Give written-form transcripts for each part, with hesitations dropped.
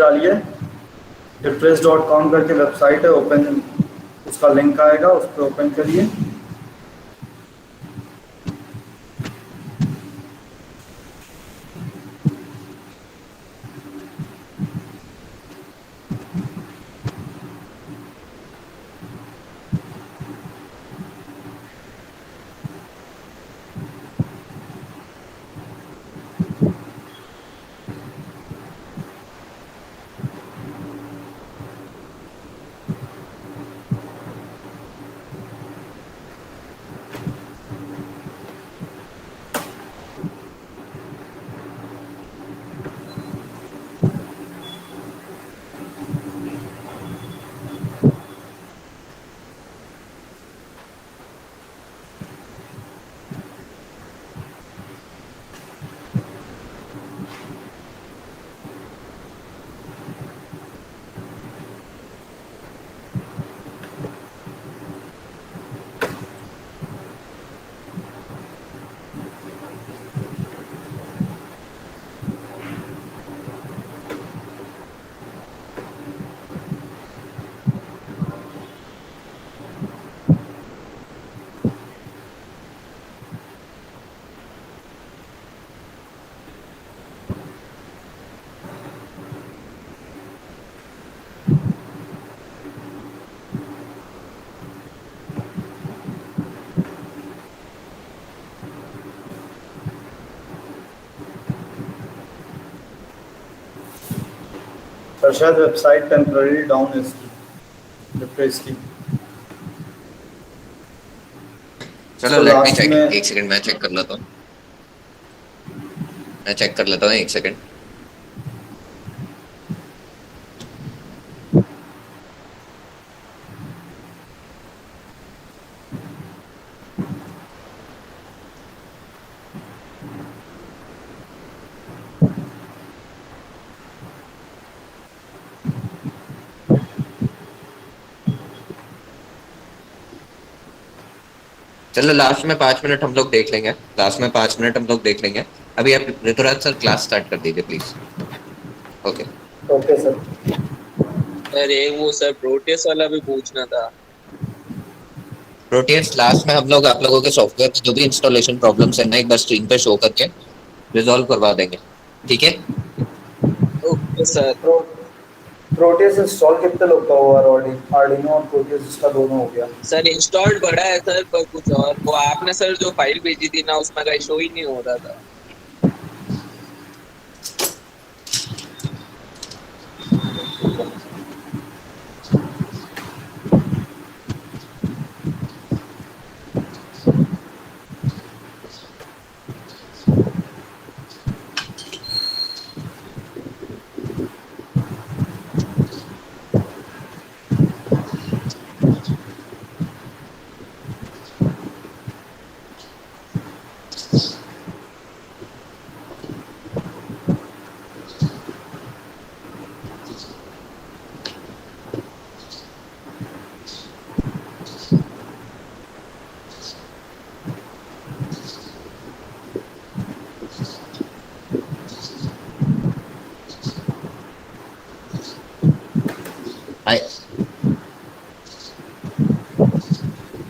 डालिए। डिप्रेस.com करके वेबसाइट है, ओपन, उसका लिंक आएगा, उस पर ओपन करिए। सर शायद वेबसाइट टेम्पररी डाउन है इसकी, डिप्रेस की। चलो इसको लेट मी लास्ट चेक, में। एक सेकंड मैं चेक कर लेता हूँ। मैं चेक कर लेता हूँ, एक सेकंड। चलो लास्ट में 5 मिनट हम लोग देख लेंगे, लास्ट में 5 मिनट हम लोग देख लेंगे। अभी आप ऋतुराज सर क्लास स्टार्ट कर दीजिए प्लीज। ओके। Okay sir. अरे वो सर प्रोटेस्ट वाला भी पूछना था। प्रोटियस लास्ट में हम लोग आप लोगों के सॉफ्टवेयर की जो भी इंस्टॉलेशन प्रॉब्लम्स है ना, एक बार स्क्रीन पे शो करके रिजॉल्व करवा देंगे, ठीक है? Okay sir. Pro protease install कितने लोग का हुआ? आर्डिनो और प्रोटेस इसका दोनों हो गया। सर इंस्टॉल्ड बड़ा है सर, पर कुछ और वो आपने सर जो फाइल भेजी थी ना उसमें का शो ही नहीं हो रहा था।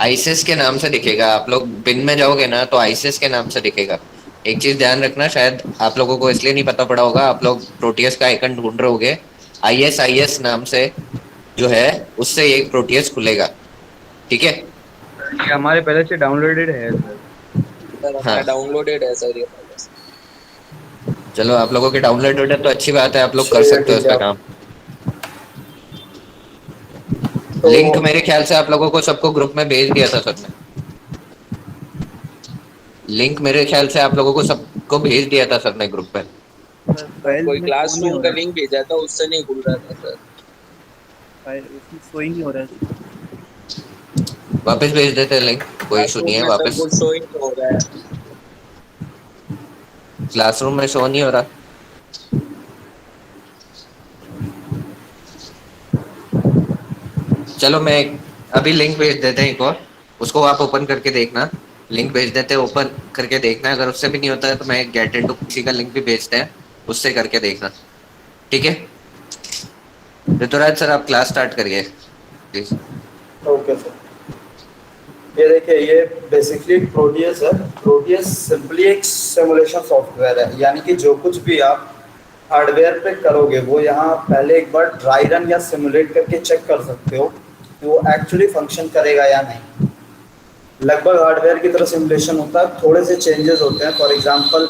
आईसिस के नाम से दिखेगा, आप लोग पिन में जाओगे ना तो आईसिस के नाम से दिखेगा। एक चीज ध्यान रखना, शायद आप लोगों को इसलिए नहीं पता पड़ा होगा, आप लोग प्रोटियस का आइकन ढूंढ रहे होगे, आईएस नाम से जो है उससे एक प्रोटियस खुलेगा, ठीक है? ये हमारे पहले से डाउनलोडेड है सर। सर हमारा हाँ, डाउनलोडेड है सर ये पहले से। चलो आप लोगों के डाउनलोड है तो अच्छी बात है, आप लोग कर चलिए सकते हो ठीक इस है पे आप। काम। तो लिंक मेरे ख्याल से आप लोगों को सबको ग्रुप में भेज दिया था सर ने। लिंक मेरे ख्याल से आप लोगों को सबको भेज दिया था सर ने ग्रुप पे। सर सर फाइल कोई में शो नहीं क्लासरूम हो का रहा है। लिंक भेजा था उससे नहीं खुल रहा था सर। फाइल उसमें शो ही नहीं हो रहा है सर। वापस भेज देते हैं लिंक, कोई इशू नहीं क्लासरूम है, में सर वापस। कुछ शो ही नहीं हो रहा है। क्लासरूम में शो नहीं हो रहा। चलो मैं अभी लिंक भेज देते हैं एक और, उसको आप ओपन करके देखना। लिंक भेज देते हैं, ओपन करके देखना, अगर उससे भी नहीं होता है तो मैं गेट इनटू किसी का लिंक भी भेजते हैं, उससे करके देखना, ठीक है? ऋतुराज सर आप क्लास स्टार्ट करिए प्लीज। Okay sir. ये देखिए, ये बेसिकली प्रोटियस है। प्रोटियस सिंपली एक सिमुलेशन सॉफ्टवेयर है, यानी कि जो कुछ भी आप हार्डवेयर पे करोगे वो यहाँ पहले एक बार ड्राई रन या सिमुलेट करके चेक कर सकते हो कि वो एक्चुअली फंक्शन करेगा या नहीं। लगभग हार्डवेयर की तरह सिमुलेशन होता है, थोड़े से चेंजेस होते हैं। फॉर एग्जांपल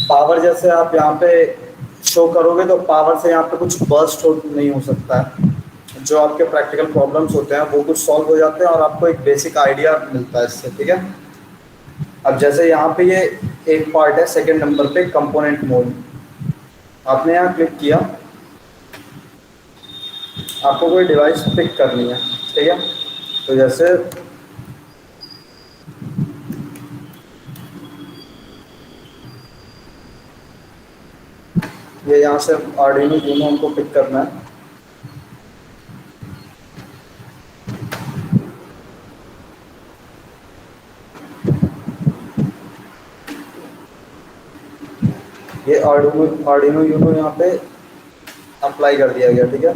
पावर जैसे आप यहाँ पे शो करोगे तो पावर से यहाँ पे कुछ बर्स्ट हो नहीं हो सकता है। जो आपके प्रैक्टिकल प्रॉब्लम्स होते हैं वो कुछ सॉल्व हो जाते हैं और आपको एक बेसिक आइडिया मिलता है इससे, ठीक है। अब जैसे यहाँ पे ये एक पार्ट है सेकंड नंबर पे, कंपोनेंट मोड। आपने यहाँ क्लिक किया, आपको कोई डिवाइस पिक करनी है, ठीक है। तो जैसे ये यहाँ से आर्डिनो यूनो हमको पिक करना है। ये आर्डिनो यूनो यहाँ पे अप्लाई कर दिया गया, ठीक है।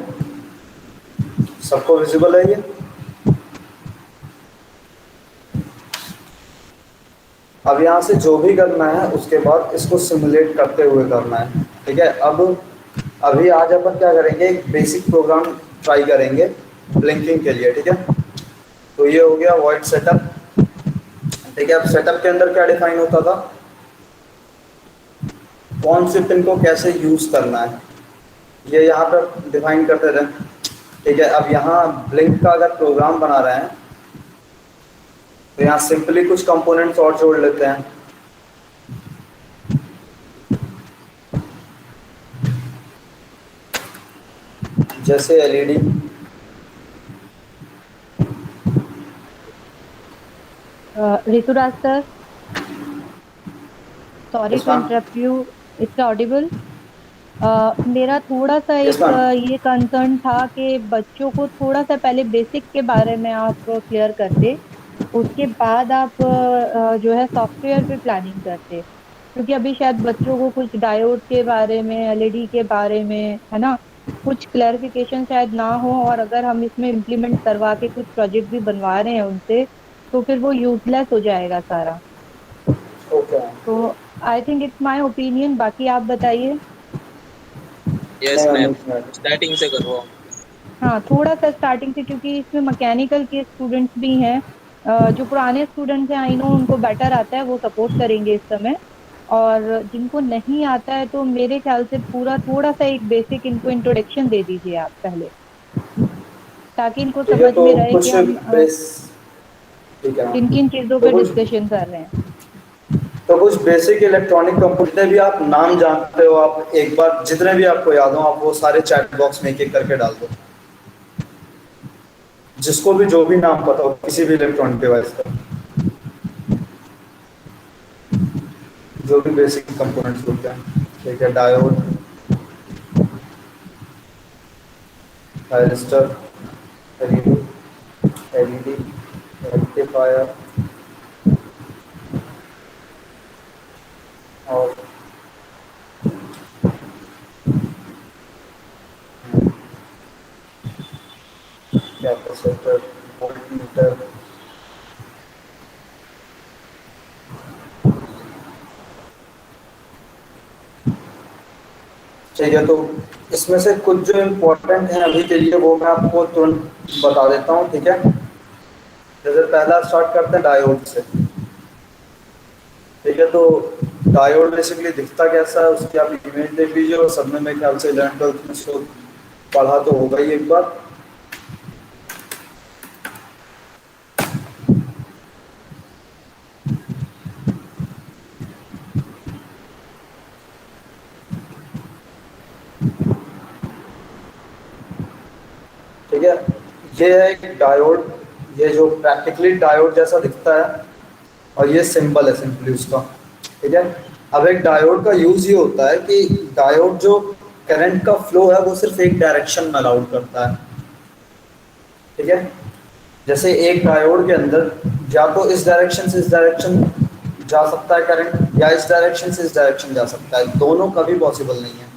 सबको विजिबल है ये। अब यहाँ से जो भी करना है उसके बाद इसको सिमुलेट करते हुए करना है, ठीक है। अब अभी आज अपन क्या करेंगे, एक बेसिक प्रोग्राम ट्राई करेंगे ब्लिंकिंग के लिए, ठीक है। तो ये हो गया वॉइड सेटअप, ठीक है। अब सेटअप के अंदर क्या डिफाइन होता था, कौन से पिन को कैसे यूज करना है, ये यहाँ पर डिफाइन करते थे, ठीक है। अब यहाँ ब्लिंक का अगर प्रोग्राम बना रहे हैं तो यहाँ सिंपली कुछ कंपोनेंट्स और जोड़ लेते हैं। जैसे LED, Rituraj sir, sorry Yes, to ma'am. Interrupt you, it's audible. मेरा थोड़ा सा Yes, एक ma'am. ये कंसर्न था कि बच्चों को थोड़ा सा पहले बेसिक के बारे में आप क्लियर करते, उसके बाद आप जो है सॉफ्टवेयर पे प्लानिंग करते, क्योंकि अभी शायद बच्चों को कुछ डायोड के बारे में, एलईडी के बारे में, है ना, कुछ क्लैरिफिकेशन शायद ना हो, और अगर हम इसमें इम्प्लीमेंट करवा के कुछ प्रोजेक्ट भी बनवा रहे हैं उनसे तो फिर वो यूजलेस हो जाएगा सारा। ओके। तो I think it's my opinion, बाकी आप बताइए। यस नहीं मैम, मैम, स्टार्टिंग से करवाओ। हाँ, थोड़ा सा स्टार्टिंग से, क्योंकि इसमें मैकेनिकल के स्टूडेंट्स भी हैं। जो पुराने स्टूडेंट्स हैं आई नो उनको बेटर आता है, वो सपोर्ट करेंगे इस समय, और जिनको नहीं आता है तो मेरे ख्याल से पूरा थोड़ा सा एक बेसिक इनको इंट्रोडक्शन दे दीजिए आप पहले, ताकि इनको ठीक है। समझ तो में रहे कि कुछ हम बेस, ठीक है किन मैम। किन चीजों तो पर कुछ डिस्कशन कर रहे हैं। तो कुछ बेसिक इलेक्ट्रॉनिक कंपोनेंट भी आप नाम जानते हो, आप एक बार जितने भी आपको याद हो आप वो सारे चैट बॉक्स में एक एक करके डाल दो, जिसको भी जो भी नाम पता हो किसी भी इलेक्ट्रॉनिक डिवाइस का, जो भी बेसिक कंपोनेंट्स होते हैं, ठीक है। Diode, thyristor, LED, LED, rectifier और कैपेसिटर, वोल्टमीटर। ठीक है। तो इसमें से कुछ जो इम्पोर्टेंट है अभी के लिए वो मैं आपको तुरंत बता देता हूँ, ठीक है। जैसे पहला स्टार्ट करते हैं डायोड से, ठीक है। तो डायोड बेसिकली दिखता कैसा है उसकी आप इमेज देख लीजिए, और सबने मेरे ख्याल से 11th-12th में इसको पढ़ा तो होगा ही एक बार। ठीक है। ये है एक डायोड, ये जो प्रैक्टिकली डायोड जैसा दिखता है, और ये सिंबल है सिंपली उसका, ठीक है। अब एक डायोड का यूज ये होता है कि डायोड जो करंट का फ्लो है वो सिर्फ एक डायरेक्शन में अलाउड करता है, ठीक है। जैसे एक डायोड के अंदर या तो इस डायरेक्शन से इस डायरेक्शन जा सकता है करंट, या इस डायरेक्शन से इस डायरेक्शन जा सकता है, दोनों कभी पॉसिबल नहीं है,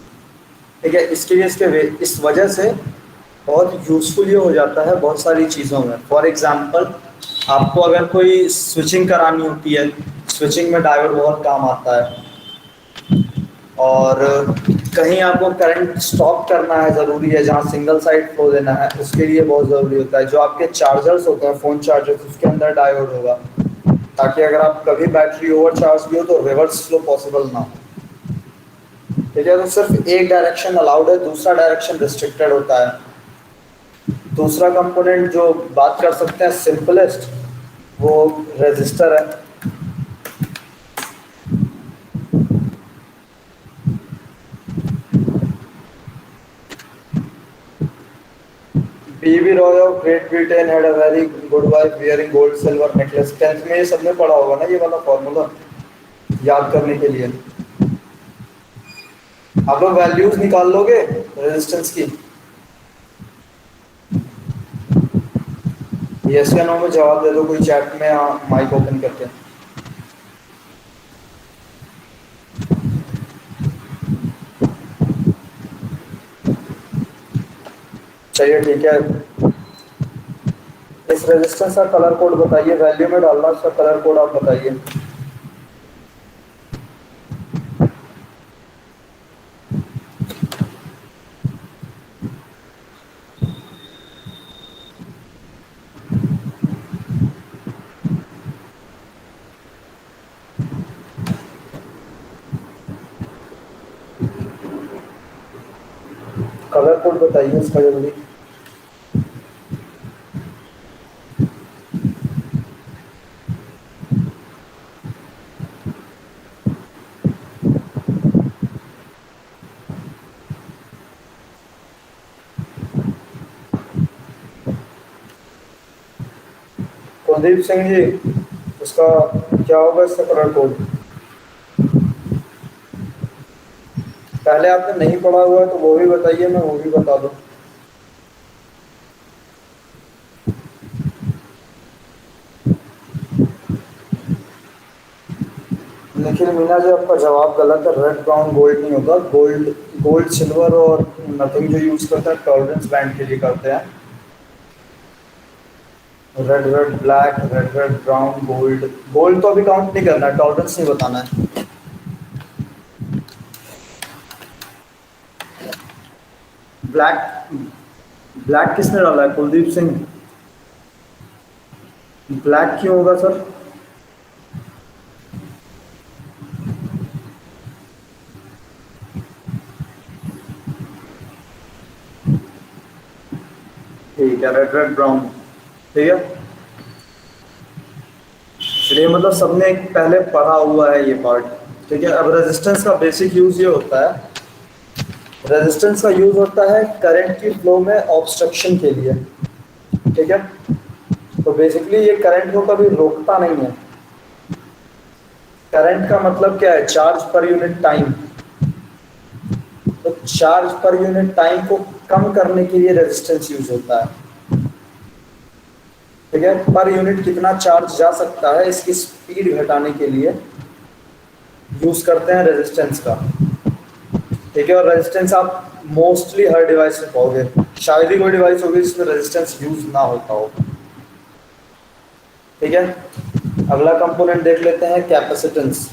ठीक है, इसके लिए इस वजह से बहुत यूजफुल ये हो जाता है बहुत सारी चीज़ों में। फॉर एग्जांपल, आपको अगर कोई स्विचिंग करानी होती है, स्विचिंग में डायोड बहुत काम आता है। और कहीं आपको करंट स्टॉप करना है, ज़रूरी है, जहाँ सिंगल साइड फ्लो देना है, उसके लिए बहुत ज़रूरी होता है। जो आपके चार्जर्स होते हैं, फ़ोन चार्जर्स, उसके अंदर डायोड होगा, ताकि अगर आप कभी बैटरी ओवर चार्ज भी हो तो रिवर्स फ्लो पॉसिबल ना हो। ठीक है, तो सिर्फ एक डायरेक्शन अलाउड है, दूसरा डायरेक्शन रिस्ट्रिक्टेड होता है। दूसरा कंपोनेंट जो बात कर सकते हैं सिंपलेस्ट, वो रेजिस्टर है। B B Roy of great Britain had a very good wife wearing gold silver necklace. 10th में ये सबने पढ़ा होगा ना, ये वाला फॉर्मूला याद करने के लिए। आप लोग वैल्यूज निकाल लोगे रेजिस्टेंस की? यस या नो में जवाब दे दो कोई चैट में, माइक ओपन करके। चलिए ठीक है, इस रेजिस्टेंस का कलर कोड बताइए, वैल्यू में डालना, उसका कलर कोड आप बताइए। कलर कोड बताइए इसका जल्दी। कुलदीप सिंह जी, उसका क्या होगा इसका कलर कोड? पहले आपने नहीं पढ़ा हुआ है तो वो भी बताइए, मैं वो भी बता दूं। निखिल मीना जी, आपका जवाब गलत है। रेड ब्राउन गोल्ड नहीं होगा। गोल्ड, गोल्ड सिल्वर और नथिंग जो यूज करते हैं टॉलरेंस बैंड के लिए करते हैं। Red red black, red red brown, gold. Gold तो अभी काउंट नहीं करना है, टॉलरेंस नहीं बताना है। ब्लैक, ब्लैक किसने डाला है? कुलदीप सिंह। ब्लैक क्यों होगा सर? ठीक है, रेड रेड ब्राउन। ठीक है, चलिए, मतलब सबने पहले पढ़ा हुआ है ये पार्ट। ठीक है, अब रेजिस्टेंस का बेसिक यूज ये होता है, रेजिस्टेंस का यूज होता है करंट की फ्लो में ऑब्स्ट्रक्शन के लिए। ठीक है, तो बेसिकली ये करंट को कभी रोकता नहीं है। करंट का मतलब क्या है? Charge per unit time. तो चार्ज पर यूनिट टाइम को कम करने के लिए रेजिस्टेंस यूज होता है। ठीक है, पर यूनिट कितना चार्ज जा सकता है इसकी स्पीड घटाने के लिए यूज करते हैं रेजिस्टेंस का। ठीक है, और रेजिस्टेंस आप मोस्टली हर डिवाइस में पाओगे, शायद ही कोई डिवाइस होगी जिसमें रेजिस्टेंस यूज ना होता हो। ठीक है, अगला कंपोनेंट देख लेते हैं, कैपेसिटेंस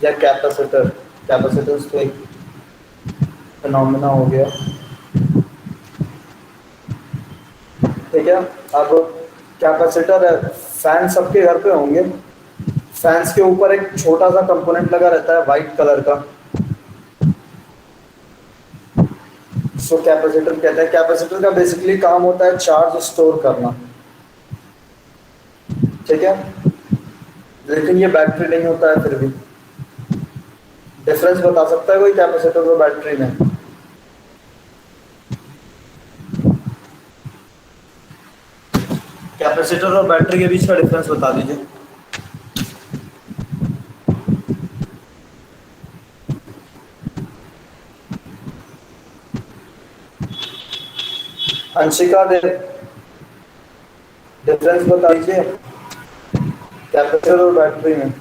या कैपेसिटर। कैपेसिटेंस तो एक फिनोमेना हो गया। ठीक है, अब कैपेसिटर है, फैन सबके घर पे होंगे। फैंस के ऊपर एक छोटा सा कंपोनेंट लगा रहता है वाइट कलर का, इसको कैपेसिटर कहते हैं। कैपेसिटर का बेसिकली काम होता है चार्ज स्टोर करना। ठीक है, लेकिन ये बैटरी नहीं होता है। फिर भी डिफरेंस बता सकता है कोई कैपेसिटर और बैटरी में? कैपेसिटर और बैटरी के बीच का डिफरेंस बता दीजिए। अंशिका दे, डिफरेंस बता दीजिए कैपेसिटर और बैटरी में।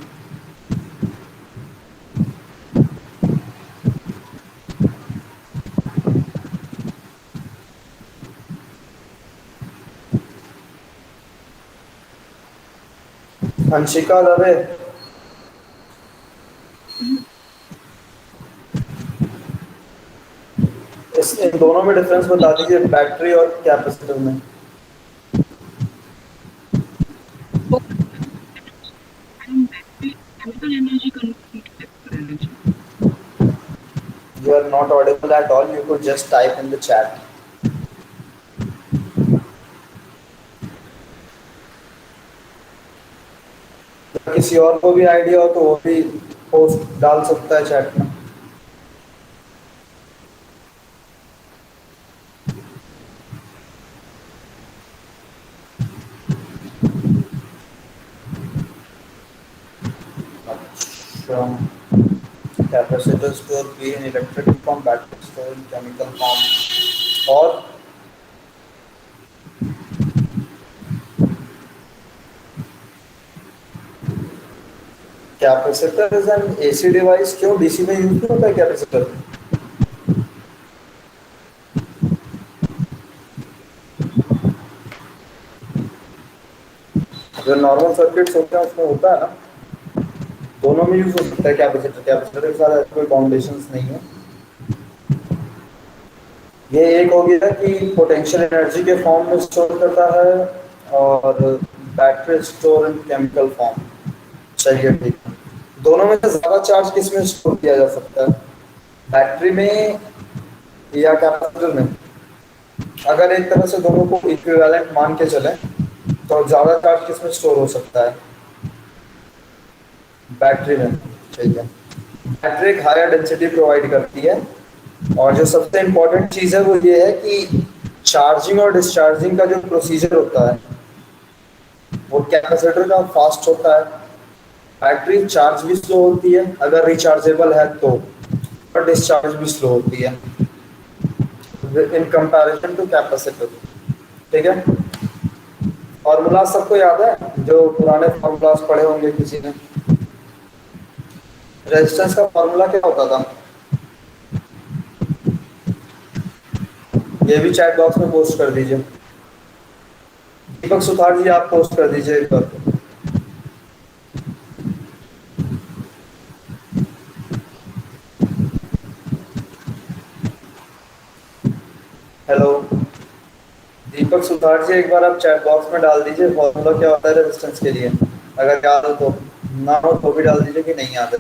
अंशिका दवे, इन दोनों में डिफरेंस बता दीजिए, बैटरी और कैपेसिटर में। chemical energy converted to electrical energy. You are not audible at all. You could just type in the chat. किसी और को भी आइडिया हो तो वो भी पोस्ट डाल सकता है चैट में। Capacitor store be in electrical form, battery store in chemical form. और capacitor is an AC device. क्यों डीसी में यूज नहीं होता है कैपेसिटर? जो नॉर्मल सर्किट्स होते हैं उसमें होता है ना, दोनों में यूज हो सकता है कैपेसिटर। कैपेसिटर के साथ कोई बाउंडेशंस नहीं है। ये एक हो गया कि पोटेंशियल एनर्जी के फॉर्म में स्टोर करता है, और battery store in chemical form. चलिए ठीक है। दोनों में से ज्यादा चार्ज किस में स्टोर किया जा सकता है, बैटरी में या कैपेसिटर में? अगर एक तरह से दोनों को इक्विवेलेंट मान के चले तो ज्यादा चार्ज किस में स्टोर हो सकता है, बैटरी में। ठीक है। बैटरी एक हायर डेंसिटी प्रोवाइड करती है, और जो सबसे इम्पोर्टेंट चीज है वो ये है कि चार्जिंग और डिस्चार्जिंग का जो प्रोसीजर होता है वो कैपेसिटर का फास्ट होता है। बैटरी चार्ज भी स्लो होती है अगर रिचार्जेबल है तो, और डिस्चार्ज भी स्लो होती है इन कंपैरिजन टू कैपेसिटर। ठीक है। फॉर्मूला सबको याद है, जो पुराने फॉर्मूलास पढ़े होंगे किसी ने? रेजिस्टेंस का फॉर्मूला क्या होता था? ये भी चैट बॉक्स में पोस्ट कर दीजिए। दीपक सुथार जी आप पोस्ट कर दीजिए एक बार। हेलो दीपक सुथार जी, एक बार आप चैट बॉक्स में डाल दीजिए फॉर्मूला क्या होता है रेजिस्टेंस के लिए। अगर याद हो तो, ना हो तो भी डाल दीजिए कि नहीं याद है।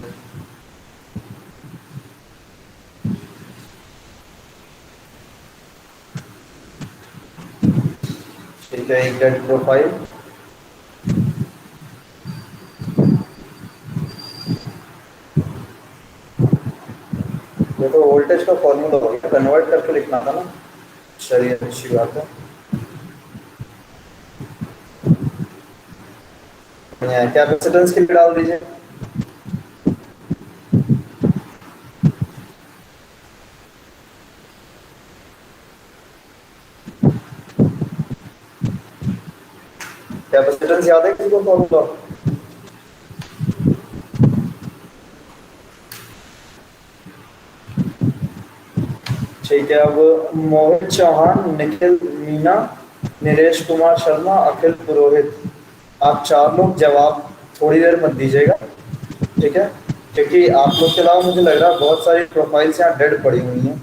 ठीक है। एक डेट प्रोफाइल, ये तो वोल्टेज का फॉर्मूला हो गया, कन्वर्ट करके लिखना था ना। चलिए अच्छी बात है। कैपेसिटेंस के लिए डाल दीजिए। कैपेसिटेंस याद है किसी को फॉर्मूला? ठीक है। अब मोहित चौहान, निखिल मीना, नरेश कुमार शर्मा, अखिल पुरोहित, आप चार लोग जवाब थोड़ी देर मत दीजिएगा। ठीक है। क्योंकि आप लोग के अलावा मुझे लग रहा है बहुत सारी प्रोफाइल्स यहाँ डेड पड़ी हुई हैं।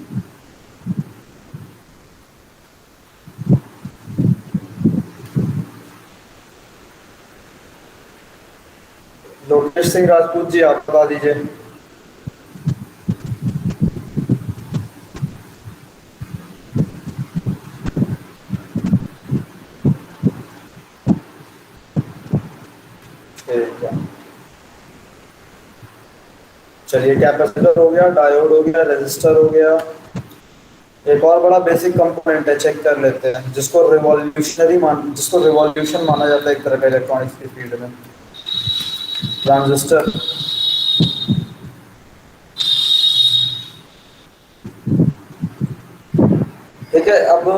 लोकेश सिंह राजपूत जी आप बता दीजिए। ठीक है। चलिए कैपेसिटर हो गया, डायोड हो गया, रेजिस्टर हो गया। एक और बड़ा बेसिक कंपोनेंट है, चेक कर लेते हैं, जिसको रिवॉल्यूशन माना जाता है एक तरह का इलेक्ट्रॉनिक्स की फील्ड में, ट्रांजिस्टर। ठीक है। अब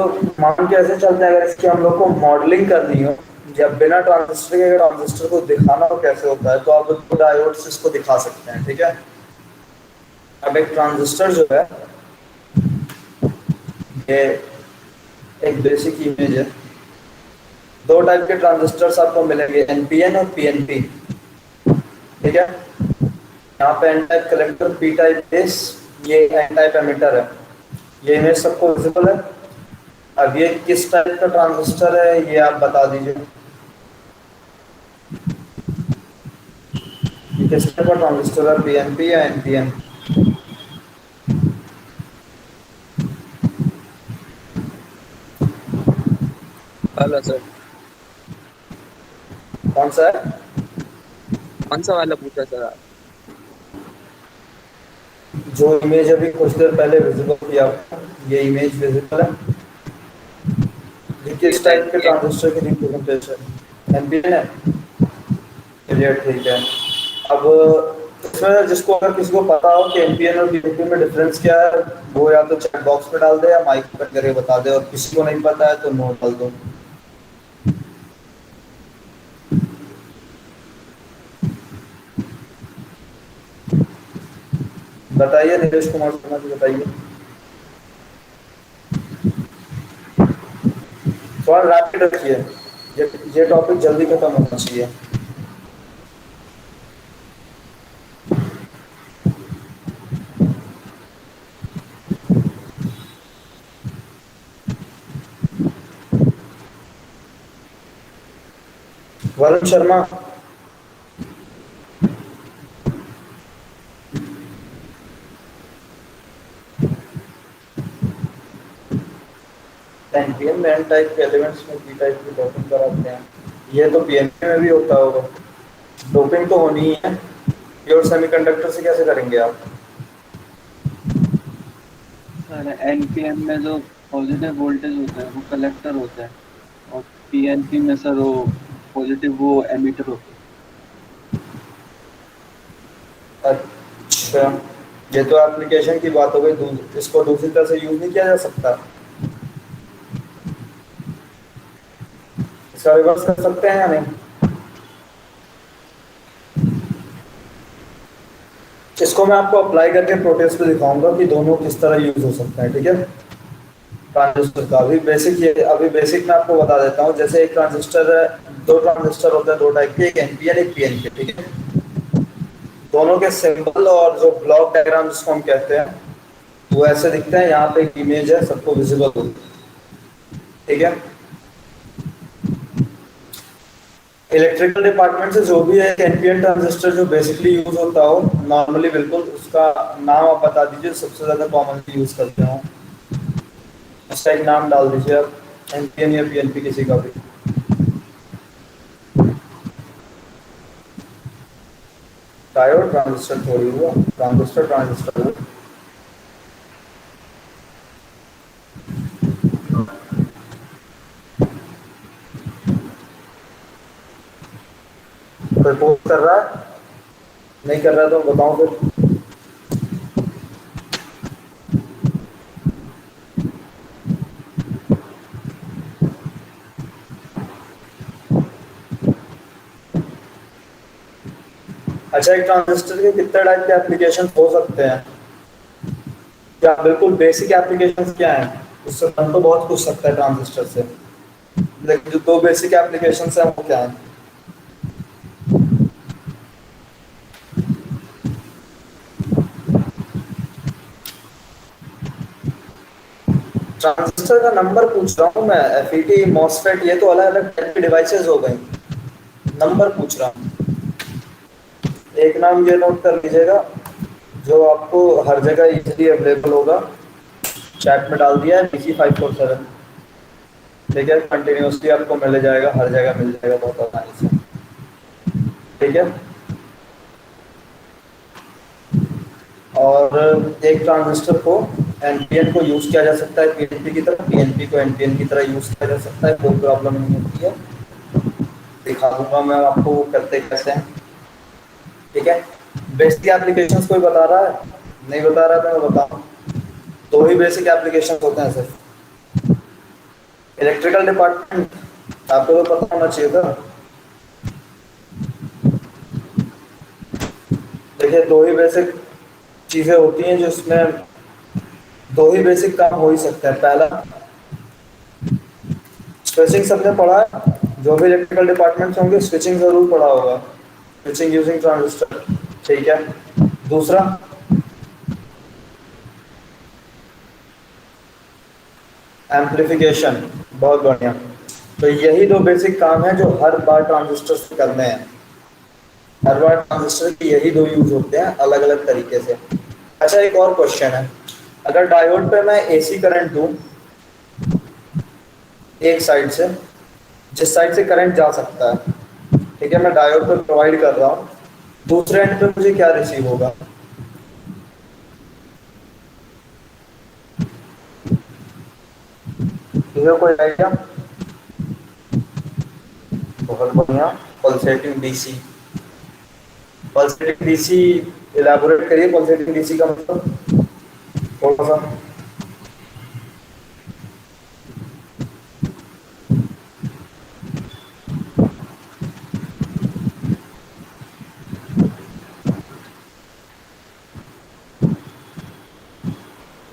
मान के ऐसे चलते हैं, अगर इसकी हम लोग को मॉडलिंग करनी हो या बिना ट्रांजिस्टर के ट्रांजिस्टर को दिखाना हो कैसे होता है, तो आप दो डायोड से इसको दिखा सकते हैं। ठीक है। अब एक ट्रांजिस्टर जो है, ये एक बेसिक इमेज है। दो टाइप के ट्रांजिस्टर्स आपको मिलेंगे, एनपीएन और पीएनपी। ठीक है, यहाँ पे N type collector, P type base, ये एन टाइप एमिटर है। ये इमेज सबको विजिबल है। अब ये किस टाइप का ट्रांजिस्टर है ये आप बता दीजिए, ये किस टाइप का ट्रांजिस्टर है, पीएनपी या एनपीएन? हेलो सर, कौन सा है? कौन सा वाला पूछा सर आप? जो इमेज अभी कुछ देर पहले विजिबल किया, ये इमेज विजिबल है, ये ये किस तो टाइप के NPN ट्रांजिस्टर की रिप्रेजेंटेशन? एनपीएन है। चलिए ठीक है। अब इसमें जिसको, अगर किसी को पता हो कि एनपीएन और पीएनपी में डिफरेंस क्या है, वो या तो चैट बॉक्स में डाल दे या माइक पर करके बता दे, और किसी को नहीं पता है तो नो डाल दो। बताइए नीरज कुमार शर्मा जी, बताइए। थोड़ा रैपिड रखिए, ये टॉपिक जल्दी खत्म होना चाहिए। वरुण शर्मा, एनपीएन में एन टाइप के एलिमेंट्स में पी टाइप की डोपिंग कराते हैं, ये तो पीएनपी में भी होता होगा। डोपिंग तो होनी ही है, प्योर सेमीकंडक्टर से कैसे करेंगे आप? सर एनपीएन में जो पॉजिटिव वोल्टेज होता है वो कलेक्टर होता है, और पीएनपी में सर वो पॉजिटिव वो एमिटर होता है। अच्छा, ये तो एप्लीकेशन की बात हो गई, इसको दूसरी तरह से यूज नहीं किया जा सकता? इसका रिवर्स कर सकते हैं या नहीं? इसको मैं आपको अप्लाई करके प्रोटेस्ट पे दिखाऊंगा कि दोनों किस तरह यूज हो सकता है। ठीक है, ट्रांजिस्टर का अभी बेसिक मैं आपको बता देता हूँ। जैसे एक ट्रांजिस्टर है, दो ट्रांजिस्टर होते हैं, दो टाइप के, एक एनपीएन एक पीएनपी। ठीक है, दोनों के सिंबल और जो ब्लॉक डायग्राम जिसको हम कहते हैं वो ऐसे दिखते हैं। यहाँ पे एक इमेज है, सबको विजिबल होगी। ठीक है, इलेक्ट्रिकल डिपार्टमेंट से जो भी है एनपीएन ट्रांजिस्टर जो बेसिकली यूज होता हो नॉर्मली, बिल्कुल उसका नाम आप बता दीजिए, सबसे ज्यादा कॉमनली यूज करते हो उसका एक नाम डाल दीजिए आप, एनपीएन या पीएनपी किसी का भी। डायोड ट्रांजिस्टर थोड़ी हुआ, ट्रांजिस्टर ट्रांजिस्टर हुआ। कोई पोस्ट कर रहा है? नहीं कर रहा तो बताओ फिर। अच्छा, एक ट्रांजिस्टर के कितने टाइप के एप्लीकेशन हो सकते हैं? क्या बिल्कुल बेसिक एप्लीकेशन क्या है? उससे हम तो बहुत पूछ सकता है ट्रांजिस्टर से, लेकिन जो दो बेसिक एप्लीकेशन है वो क्या है? ट्रांजिस्टर का नंबर पूछ रहा हूँ मैं, एफईटी, मॉसफेट, ये तो अलग अलग टाइप की डिवाइसेस हो गई, नंबर पूछ रहा हूँ। एक नाम ये नोट कर लीजिएगा जो आपको हर जगह इजीली अवेलेबल होगा, चैट में डाल दिया है, PC547। ठीक है, कंटिन्यूसली आपको मिल जाएगा, हर जगह मिल जाएगा बहुत आसानी से। ठीक है, और एक ट्रांजिस्टर को, एनपीएन को यूज किया जा सकता है पीएनपी की तरह, पीएनपी को एनपीएन की तरह यूज किया जा सकता है, कोई प्रॉब्लम नहीं होती है। दिखा दूंगा मैं आपको वो करते कैसे हैं। ठीक है, बेसिक एप्लीकेशंस कोई बता रहा है? नहीं बता रहा तो मैं बताऊं, दो ही बेसिक एप्लीकेशन होते हैं सिर्फ। इलेक्ट्रिकल डिपार्टमेंट आपको तो पता होना चाहिए था। देखिए, दो ही बेसिक चीजें होती हैं जो इसमें, दो ही बेसिक काम हो ही सकता है। पहला, स्पेसिंग सबने पढ़ा है, जो भी इलेक्ट्रिकल डिपार्टमेंट्स होंगे स्विचिंग जरूर पढ़ा होगा, स्विचिंग यूजिंग ट्रांजिस्टर, ठीक है। दूसरा एम्पलीफिकेशन, बहुत बढ़िया। तो यही दो बेसिक काम है जो हर बार ट्रांजिस्टर से करने हैं, हर बार ट्रांजिस्टर के यही दो यूज होते हैं अलग अलग तरीके से। अच्छा एक और क्वेश्चन है, अगर डायोड पे मैं एसी करंट दूं एक साइड से, जिस साइड से करंट जा सकता है, ठीक है, मैं डायोड पे प्रोवाइड कर रहा हूँ, दूसरे एंड पे मुझे क्या रिसीव होगा? मुझे कोई आइडिया? बहुत बढ़िया, pulsating DC. Pulsating DC elaborate करिए, पल्सेटिंग डीसी का मतलब थोड़ा सा।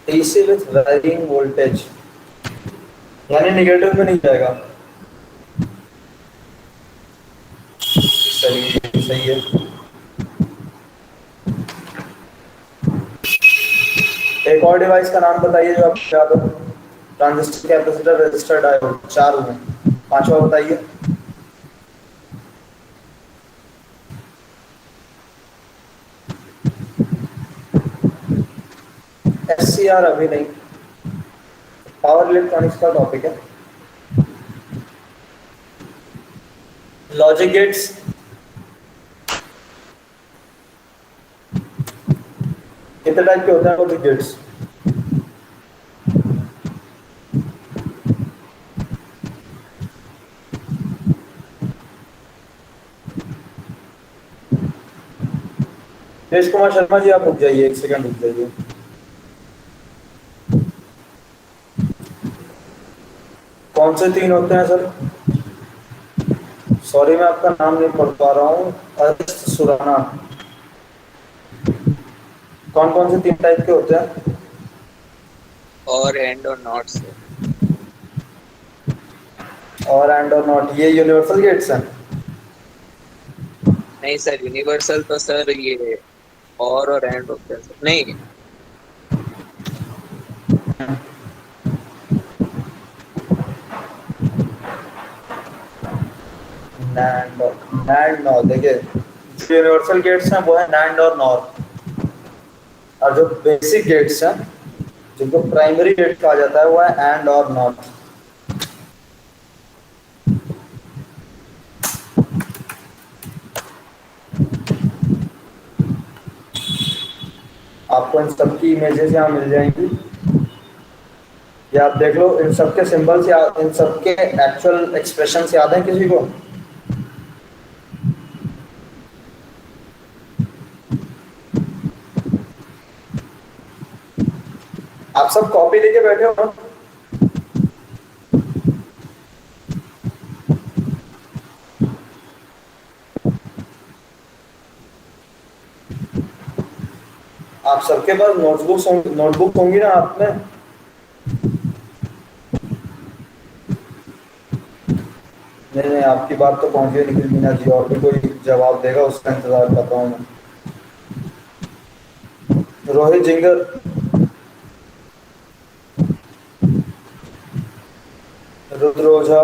डीसी विथ वेरिंग वोल्टेज, यानी निगेटिव में नहीं जाएगा। सही सही है। एक और डिवाइस का नाम बताइए जो आपको याद हो। ट्रांजिस्टर, कैपेसिटर, रेजिस्टर, डायोड, चार हुए, पांचवा बताइए। एससीआर अभी नहीं, पावर इलेक्ट्रॉनिक्स का टॉपिक है। लॉजिक गेट्स, कितने टाइप के होते हैं लॉजिक गेट्स? तेज कुमार शर्मा जी आप रुक जाइए, एक सेकंड रुक जाइए। कौन से तीन होते हैं सर? सॉरी मैं आपका नाम नहीं पढ़ पा रहा हूँ। अरिस्त सुराना। कौन कौन से तीन टाइप के होते हैं? और एंड और नॉट से। और एंड और नॉट, ये यूनिवर्सल गेट्स हैं? नहीं सर, यूनिवर्सल तो सर ये और एंड होते हैं सर। नहीं, नैंड और नैंड नॉर। देखिए जो यूनिवर्सल गेट्स हैं वो है नैंड और नॉर, और जो बेसिक गेट्स हैं जिनको प्राइमरी गेट कहा जाता है वो है एंड और नॉट। आपको इन सबकी इमेजेस यहाँ मिल जाएंगी, या आप देख लो। इन सबके सिंबल्स या इन सबके एक्चुअल एक्सप्रेशंस याद हैं किसी को? आप सब कॉपी लेके बैठे हो ना? आप सबके पास नोटबुक होंगी ना आप में? नहीं नहीं, आपकी बात तो पहुंची निखिल मीना जी, और भी कोई जवाब देगा उसका इंतजार कर रहा हूँ मैं। रोहित जिंगर, रुद्र ओझा,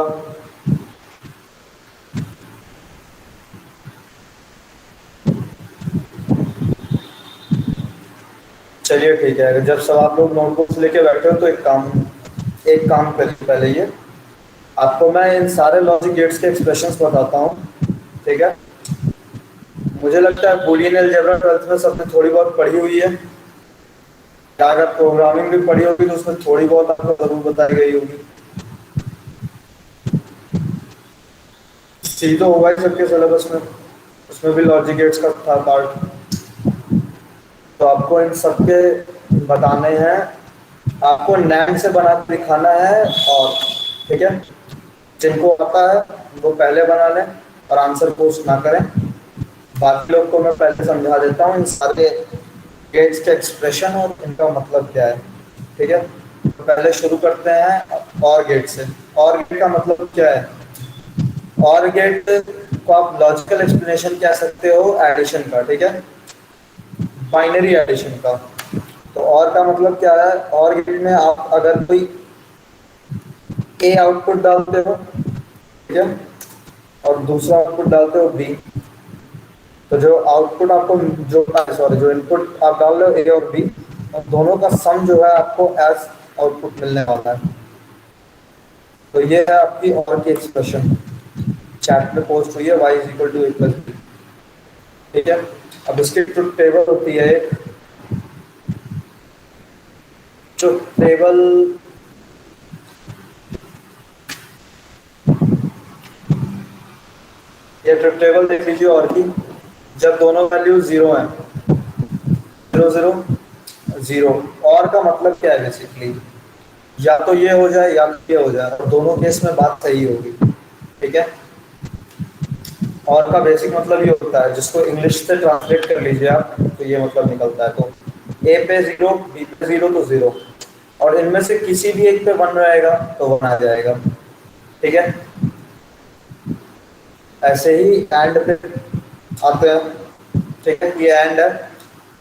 चलिए ठीक है। जब सब आप लोग नोटबुक्स लेके बैठे हो तो एक काम करिए, पहले ये आपको मैं इन सारे लॉजिक गेट्स के एक्सप्रेशंस बताता हूँ, ठीक है। मुझे लगता है बूलियन अलजेब्रा 12th में सबने थोड़ी बहुत पढ़ी हुई है, या अगर प्रोग्रामिंग भी पढ़ी होगी तो उसमें थोड़ी बहुत आपको जरूर बताई गई होगी। सी तो होगा ही सबके सिलेबस में, उसमें भी लॉजिक गेट्स का था पार्ट। तो आपको इन सबके बताने हैं, आपको नैंड से बना के दिखाना है, और ठीक है, जिनको आता है वो पहले बना लें और आंसर पोस्ट ना करें। बाकी लोग को मैं पहले समझा देता हूँ इन सारे गेट्स के एक्सप्रेशन और इनका मतलब क्या है, ठीक है। तो पहले शुरू करते हैं और गेट से। और गेट का मतलब क्या है? और गेट को आप लॉजिकल एक्सप्लेनेशन कह सकते हो एडिशन का, ठीक है, बाइनरी एडिशन का। तो और का मतलब क्या है, और गेट में आप अगर कोई ए आउटपुट डालते हो, ठीक है, और दूसरा आउटपुट डालते हो बी, तो जो आउटपुट आपको जो सॉरी जो इनपुट आप डाल रहे हो ए और बी, और दोनों का सम जो है आपको एज आउटपुट मिलने वाला है। तो ये है आपकी और की एक्सप्रेशन, चैट में पोस्ट हुई है y is equal to A plus B, ठीक है। अब इसकी ट्रुथ टेबल होती है एक, ट्रुथ टेबल ये ट्रुथ टेबल देख लीजिए और की, जब दोनों वैल्यू जीरो हैं, जीरो जीरो जीरो, और का मतलब क्या है बेसिकली, या तो ये हो जाए या तो ये हो जाए, और दोनों केस में बात सही होगी, ठीक है। और का बेसिक मतलब ये होता है, जिसको इंग्लिश से ट्रांसलेट कर लीजिए आप, तो ये मतलब निकलता है, तो ए पे जीरो, बी पे जीरो तो जीरो, और इनमें से किसी भी एक पे वन रहेगा तो वन आ जाएगा, ठीक है। ऐसे ही एंड पे आते हैं, ठीक है, ये एंड है।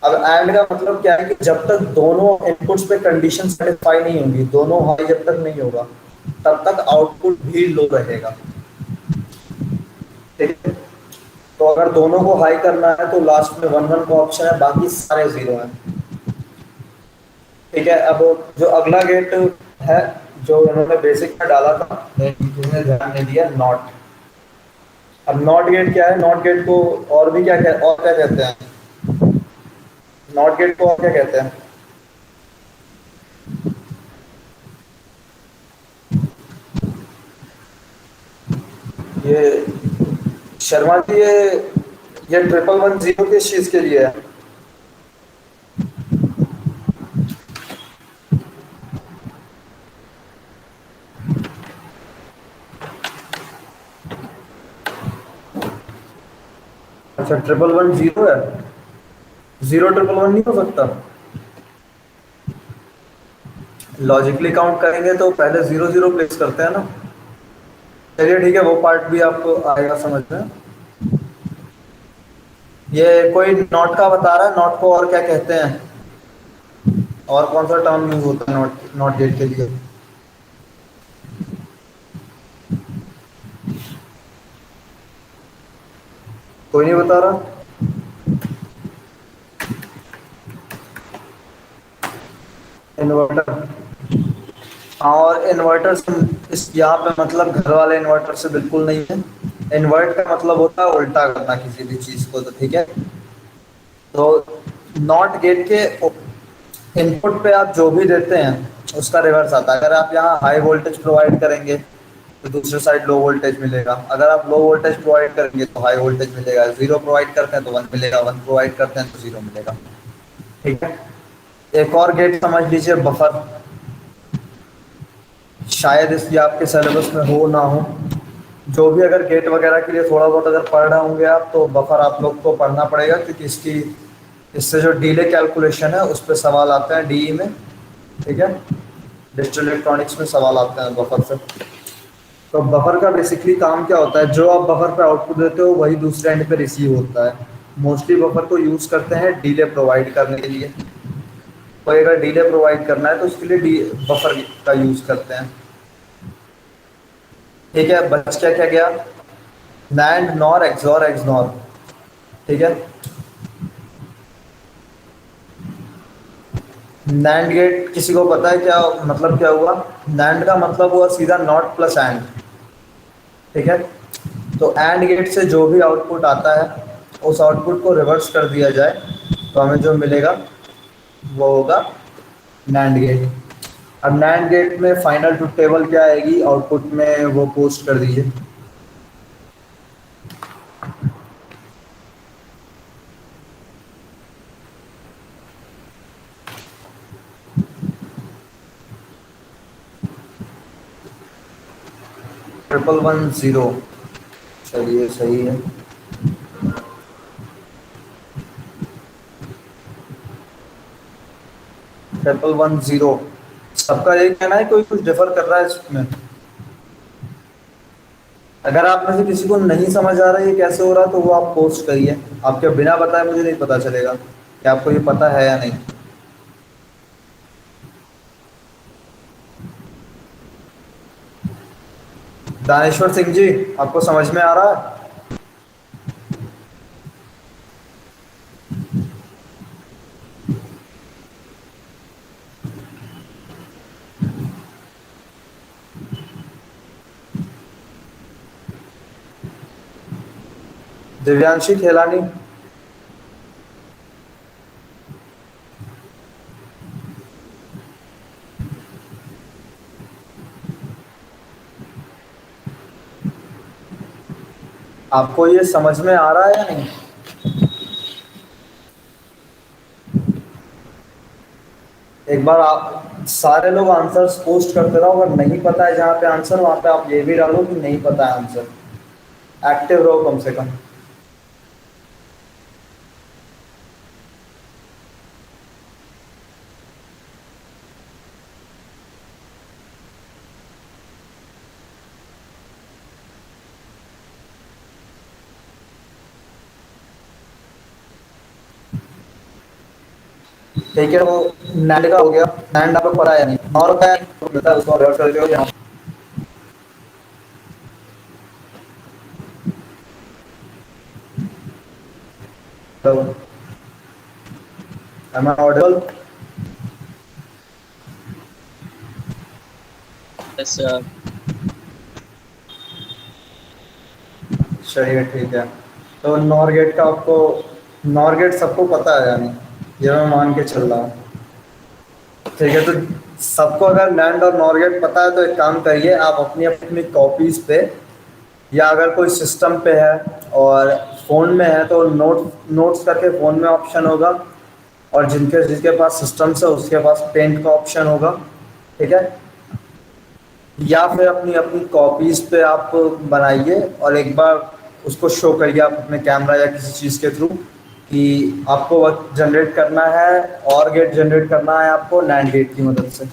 अब एंड का मतलब क्या है कि जब तक दोनों इनपुट्स पे कंडीशन सेटिस्फाई नहीं होंगी, दोनों हाई जब तक नहीं होगा, तब तक आउटपुट भी लो रहेगा, ठीक है। तो अगर दोनों को हाई करना है तो लास्ट में वन वन का ऑप्शन है, बाकी सारे जीरो हैं, ठीक है। अब जो अगला गेट है जो इन्होंने बेसिक में डाला था, इन्होंने ध्यान नहीं दिया, नॉट। अब नॉट गेट क्या है, नॉट गेट को और भी और क्या कहते हैं, नॉट गेट को और क्या कहते हैं, ये शर्मा जी, ये ट्रिपल वन जीरो किस चीज के लिए है? अच्छा, ट्रिपल वन जीरो है, जीरो ट्रिपल वन नहीं हो सकता। लॉजिकली काउंट करेंगे तो पहले जीरो जीरो प्लेस करते हैं ना। चलिए ठीक है, वो पार्ट भी आपको आएगा समझ में। ये कोई नॉट का बता रहा है, नॉट को और क्या कहते हैं, और कौन सा टर्म यूज होता है नॉट, नॉट गेट के लिए? कोई नहीं बता रहा? इन्वर्टर। हाँ, और इन्वर्टर से इस यहाँ पे मतलब घर वाले इन्वर्टर से बिल्कुल नहीं है। इन्वर्ट का मतलब होता है उल्टा करना किसी भी चीज को, तो ठीक है। तो नॉट गेट के इनपुट पे आप जो भी देते हैं उसका रिवर्स आता है। अगर आप यहाँ हाई वोल्टेज प्रोवाइड करेंगे तो दूसरे साइड लो वोल्टेज मिलेगा, अगर आप लो वोल्टेज प्रोवाइड करेंगे तो हाई वोल्टेज मिलेगा, जीरो प्रोवाइड करते हैं तो वन मिलेगा, वन प्रोवाइड करते हैं तो जीरो मिलेगा, ठीक है। एक और गेट समझ लीजिए, बफर। शायद इसकी आपके सिलेबस में हो ना हो, जो भी अगर गेट वगैरह के लिए थोड़ा बहुत अगर पढ़ रहे होंगे आप, तो बफर आप लोग को पढ़ना पड़ेगा, क्योंकि इससे जो डीले कैलकुलेशन है उस पर सवाल आते हैं डीई में, ठीक है। डिजिटल इलेक्ट्रॉनिक्स में सवाल आते हैं बफर से। तो बफर का बेसिकली काम क्या होता है, जो आप बफर पे आउटपुट देते हो वही दूसरे एंड पे रिसीव होता है। मोस्टली बफर को यूज करते हैं डीले प्रोवाइड करने के लिए। कोई अगर डीले प्रोवाइड करना है तो उसके लिए बफर का यूज करते हैं, ठीक है। बच क्या क्या गया, नैंड, नॉर, एक्सॉर, एक्सनॉर, ठीक है। नैंड गेट किसी को पता है क्या मतलब, क्या हुआ? नैंड का मतलब हुआ सीधा नॉट प्लस एंड, ठीक है। तो एंड गेट से जो भी आउटपुट आता है उस आउटपुट को रिवर्स कर दिया जाए तो हमें जो मिलेगा वो होगा नैंड गेट। अब नैंड गेट में फाइनल ट्रुथ टेबल क्या आएगी आउटपुट में, वो पोस्ट कर दीजिए। ट्रिपल वन जीरो, चलिए सही है। ट्रिपल वन जीरो, सबका यही कहना है, कोई कुछ डिफर कर रहा है इसमें? अगर आप में से किसी को नहीं समझ आ रहा है ये कैसे हो रहा, तो वो आप पोस्ट करिए। आपके बिना बताए मुझे नहीं पता चलेगा कि आपको ये पता है या नहीं। दानेश्वर सिंह जी, आपको समझ में आ रहा है? दिव्यांशी खेलानी, आपको ये समझ में आ रहा है या नहीं? एक बार आप सारे लोग आंसर्स पोस्ट करते रहो, अगर नहीं पता है जहाँ पे आंसर, वहाँ पे आप ये भी डालो कि नहीं पता है आंसर। एक्टिव रहो कम से कम। ठीक है, वो नैंड का हो गया। नैंड आपको पता है नहीं, और क्या मिलता है उसको रेफर करके हो यहाँ। तो am I audible? Yes sir. चलिए ठीक है। तो नॉर गेट का आपको, नॉर गेट सबको पता है यानी, ये मैं मान के चल रहा हूँ। ठीक है, तो सबको अगर नैंड और नॉर गेट पता है तो एक काम करिए, आप अपनी अपनी कॉपीज पे, या अगर कोई सिस्टम पे है और फ़ोन में है तो नोट्स करके फ़ोन में ऑप्शन होगा, और जिनके जिसके पास सिस्टम से उसके पास पेंट का ऑप्शन होगा। ठीक है, या फिर अपनी अपनी कॉपीज पे आप बनाइए और एक बार उसको शो करिए आप अपने कैमरा या किसी चीज़ के थ्रू कि आपको वक्त जनरेट करना है, और गेट जनरेट करना है आपको नैंड गेट की मदद से।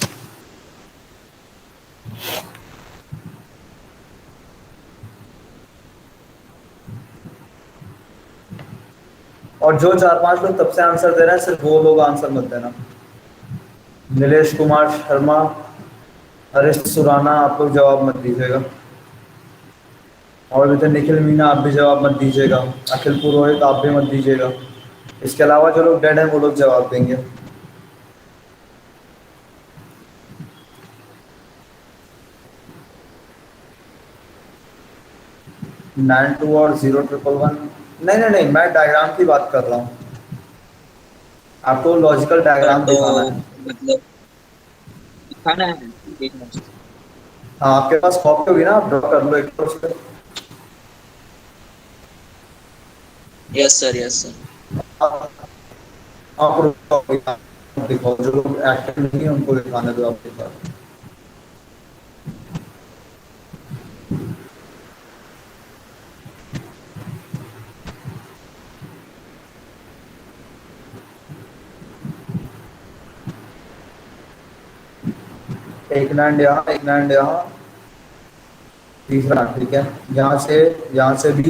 और जो 4-5 लोग तब से आंसर दे रहे हैं, सिर्फ वो लोग आंसर मत देना। नीलेश कुमार शर्मा, हरीश सुराना, आप लोग जवाब मत दीजिएगा। और भी थे निखिल मीना, आप भी जवाब मत दीजिएगा। अखिल पुरोहित, आप भी मत दीजिएगा। इसके अलावा जो लोग डेड हैं वो लोग जवाब देंगे। 92 और 011। नहीं नहीं नहीं, मैं डायग्राम की बात कर रहा हूँ। आपको लॉजिकल सर डायग्राम तो दिखाना है। मतलब दिखाना है, ठीक है। हाँ, आपके पास कॉपी होगी ना, आप ड्रॉ कर लो एक बार उस पे। Yes sir, yes sir. आप आप दिखाओ, जो लोग एक्टिव नहीं है उनको दिखाने दो आपके पास। एक लैंड यहाँ, एक लैंड यहाँ, तीसरा। ठीक है, यहाँ से भी।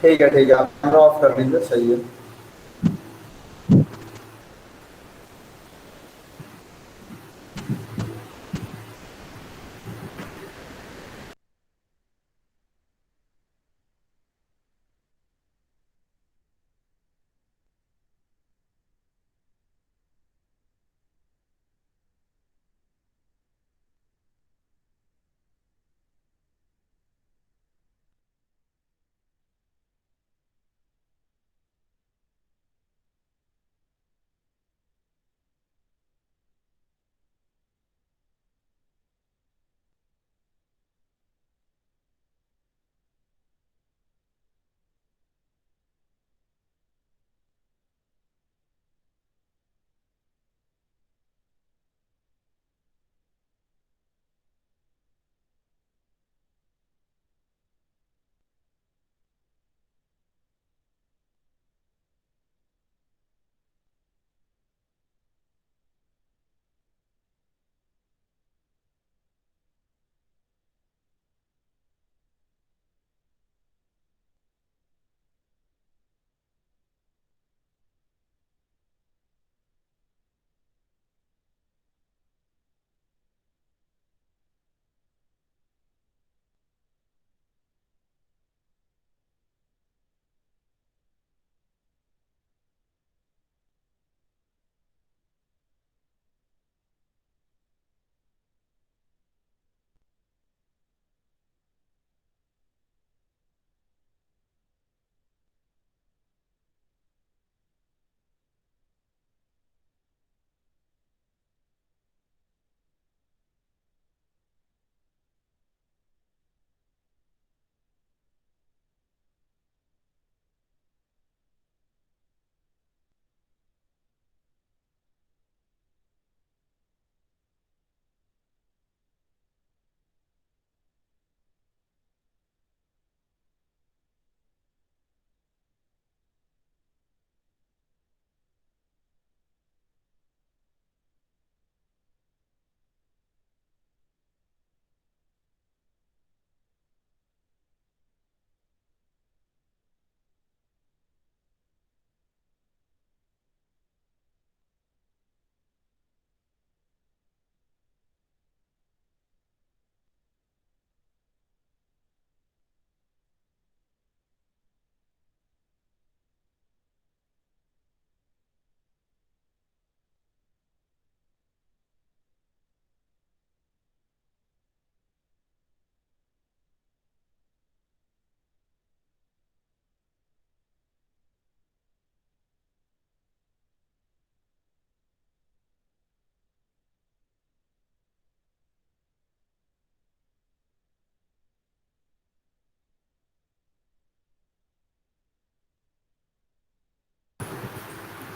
ठीक है ठीक है, आप कैमरा ऑफ कर दीजिए, सही है।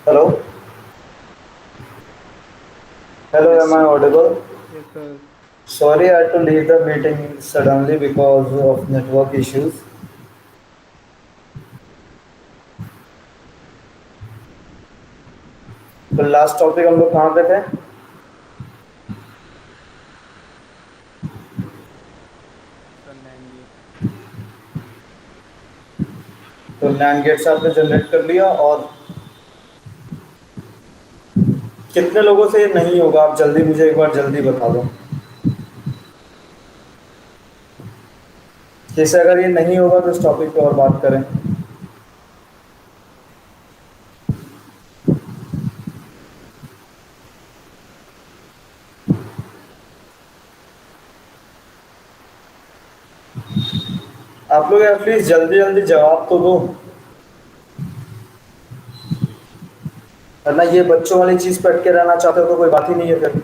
Hello? Hello, am I audible? Yes, sir. Sorry, I had to leave the meeting suddenly because of network issues. तो लास्ट टॉपिक हम लोग कहाँ पे थे? Sir NAND gate. तो नैंड गेट्स आपने जनरेट कर लिया, और कितने लोगों से ये नहीं होगा? आप जल्दी मुझे एक बार जल्दी बता दो। जैसे अगर ये नहीं होगा तो इस टॉपिक पे और बात करें। आप लोग एटलीस्ट जल्दी जल्दी जवाब तो दो, वरना ये बच्चों वाली चीज पे अटके रहना चाहते हो तो कोई बात ही नहीं है फिर।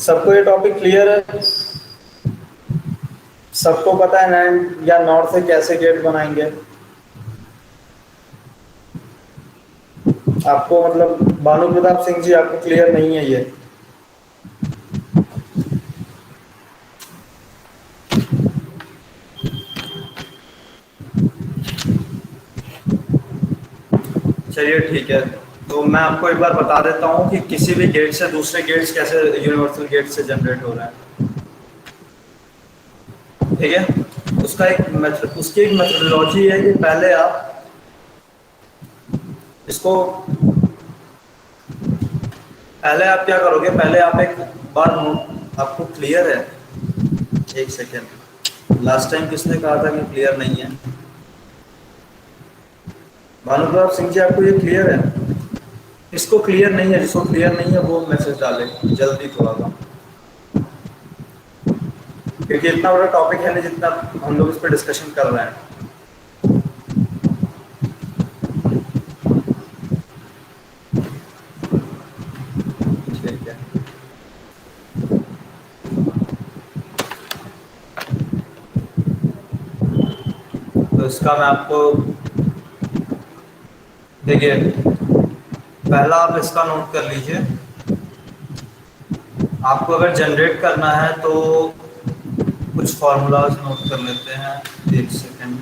सबको ये टॉपिक क्लियर है? सबको पता है नैंड या नॉर से कैसे गेट बनाएंगे? आपको मतलब भानु प्रताप सिंह जी, आपको क्लियर नहीं है ये? चलिए ठीक है, तो मैं आपको एक बार बता देता हूँ कि किसी भी गेट से दूसरे गेट्स कैसे यूनिवर्सल गेट से जनरेट हो रहे हैं। ठीक है, उसकी एक मेथोडोलॉजी है कि पहले आप इसको, पहले आप क्या करोगे, पहले आप एक बार आपको क्लियर है? एक सेकेंड, लास्ट टाइम किसने कहा था कि क्लियर नहीं है? भानु प्रताप सिंह जी, आपको ये क्लियर है? इसको क्लियर नहीं है, जिसको क्लियर नहीं है वो मैसेज डाले जल्दी थोड़ा सा, क्योंकि इतना बड़ा टॉपिक है नहीं जितना हम लोग इस पर डिस्कशन कर रहे हैं। ठीक है, तो इसका मैं आपको, देखिए पहला आप इसका नोट कर लीजिए। आपको अगर जनरेट करना है तो कुछ फॉर्मूलाज नोट कर लेते हैं। एक सेकेंड,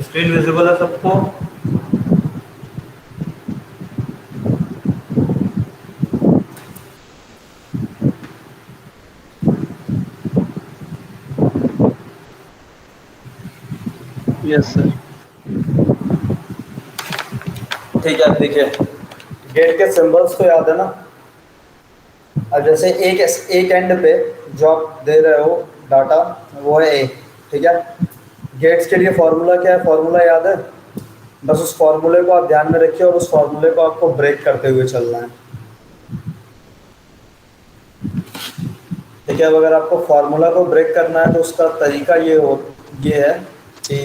स्क्रीन विजिबल है सबको? Yes sir. ठीक है, देखिए गेट के सिंबल्स तो याद है ना? अब जैसे एक एंड पे जो आप दे रहे हो डाटा, वो है ए। ठीक है, गेट्स के लिए फॉर्मूला क्या है? फॉर्मूला याद है? बस उस फॉर्मूले को आप ध्यान में रखिए और उस फॉर्मूले को आपको ब्रेक करते हुए चलना है। ठीक है, अब अगर आपको फॉर्मूला को ब्रेक करना है तो उसका तरीका ये है कि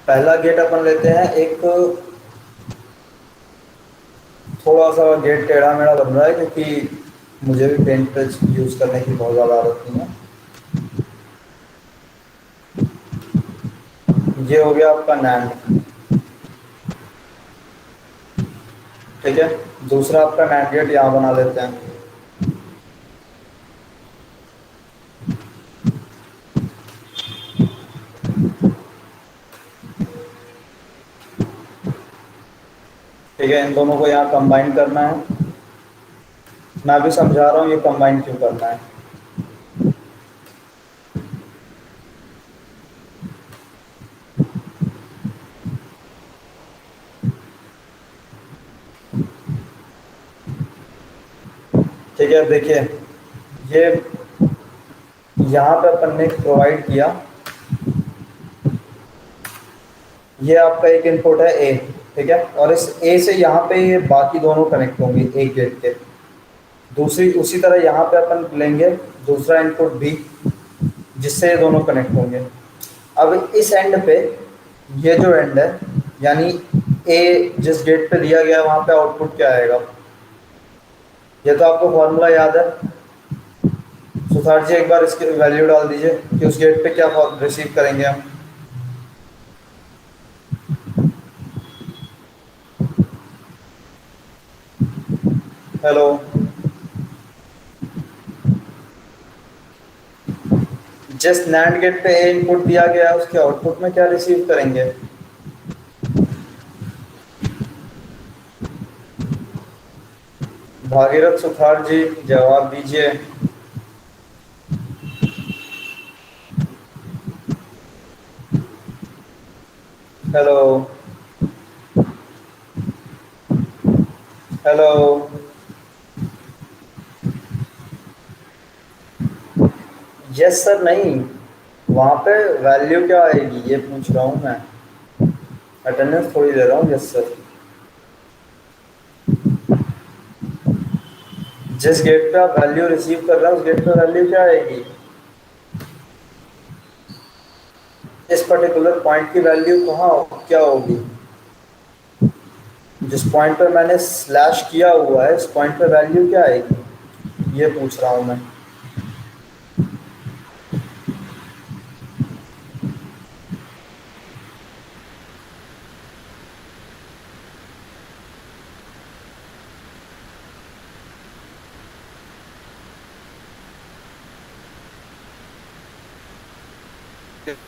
पहला गेट अपन लेते हैं, एक थोड़ा सा गेट टेढ़ा मेढ़ा बन रहा है क्योंकि मुझे भी पेंट ब्रश यूज करने की बहुत ज़्यादा आदत नहीं है। ये हो गया आपका नैंड। ठीक है, दूसरा आपका नैंड गेट यहाँ बना लेते हैं। ठीक है, इन दोनों को यहाँ कंबाइन करना है। मैं भी समझा रहा हूँ ये कंबाइन क्यों करना है। ठीक है, देखिए ये यहाँ पे अपन ने प्रोवाइड किया, ये आपका एक इनपुट है ए, ठीक है, और इस ए से यहाँ पे ये बाकी दोनों कनेक्ट होंगे एक गेट के। दूसरी उसी तरह यहाँ पे अपन लेंगे दूसरा इनपुट बी, जिससे ये दोनों कनेक्ट होंगे। अब इस एंड पे, ये जो एंड है, यानी ए जिस गेट पे दिया गया है वहाँ पे आउटपुट क्या आएगा, ये तो आपको फॉर्मूला याद है। सुथार जी एक बार इसकी वैल्यू डाल दीजिए कि उस गेट पे क्या रिसीव करेंगे हम। हेलो, जिस नैंड गेट पे ए इनपुट दिया गया है उसके आउटपुट में क्या रिसीव करेंगे। भागीरथ सुथार जी जवाब दीजिए। हेलो हेलो, यस सर, नहीं, वहां पे वैल्यू क्या आएगी ये पूछ रहा हूँ मैं, अटेंडेंस थोड़ी दे रहा हूँ। यस सर, जिस गेट पे आप वैल्यू रिसीव कर रहे हैं उस गेट पे वैल्यू क्या आएगी, इस पर्टिकुलर पॉइंट की वैल्यू कहाँ क्या होगी। जिस पॉइंट पे मैंने स्लैश किया हुआ है इस पॉइंट पे वैल्यू क्या आएगी ये पूछ रहा हूँ मैं।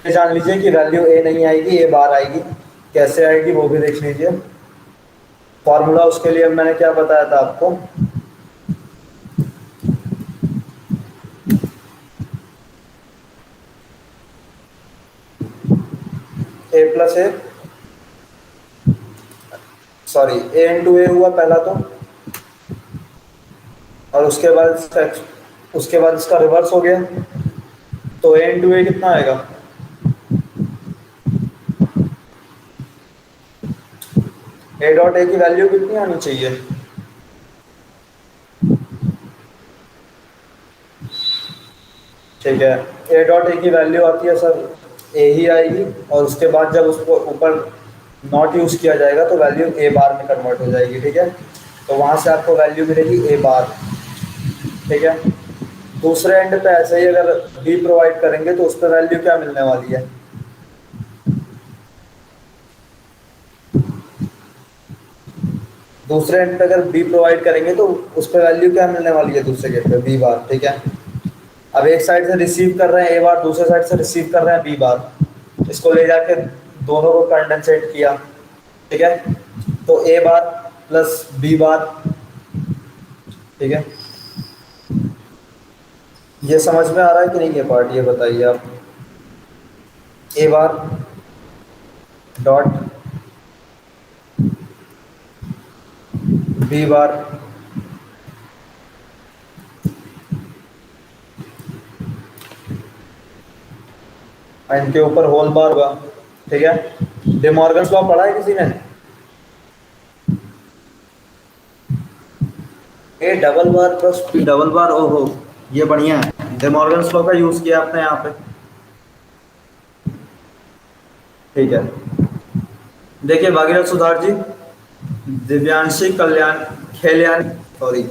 जान लीजिए कि वैल्यू ए नहीं आएगी, ए बार आएगी। कैसे आएगी वो भी देख लीजिए। फॉर्मूला उसके लिए मैंने क्या बताया था आपको, ए प्लस ए, सॉरी ए इंटू ए हुआ पहला तो, और उसके बाद इसका रिवर्स हो गया, तो ए इंटू ए कितना आएगा, ए डॉट ए की वैल्यू कितनी आनी चाहिए, ठीक है, ए डॉट ए की वैल्यू आती है सर ए ही आएगी, और उसके बाद जब उसको ऊपर नॉट यूज किया जाएगा तो वैल्यू ए बार में कन्वर्ट हो जाएगी, ठीक है। तो वहां से आपको वैल्यू मिलेगी ए बार, ठीक है। दूसरे एंड पे ऐसे ही अगर बी प्रोवाइड करेंगे तो उस पर वैल्यू क्या मिलने वाली है, दूसरे एंड पे अगर बी प्रोवाइड करेंगे तो उस पर वैल्यू क्या मिलने वाली है दूसरे गेट पे, बी बार, ठीक है। अब एक साइड से रिसीव कर रहे हैं ए बार, दूसरे साइड से रिसीव कर रहे हैं बी बार, इसको ले जाके दोनों को कंडेंसेट किया, ठीक है, तो ए बार प्लस बी बार, ठीक है। ये समझ में आ रहा है कि नहीं ये पार्ट, ये बताइए आप। ए बार डॉट बी बार इनके ऊपर होल बार होगा, ठीक है। डिमॉर्गन्स लॉ पढ़ा है किसी ने, A double bar plus B double bar, ओहो ये बढ़िया है, डिमॉर्गन्स लॉ का यूज किया आपने यहाँ पे, ठीक है। देखिए भागीरथ सुधार जी, दिव्यांशी कल्याण खेल्यान सॉरी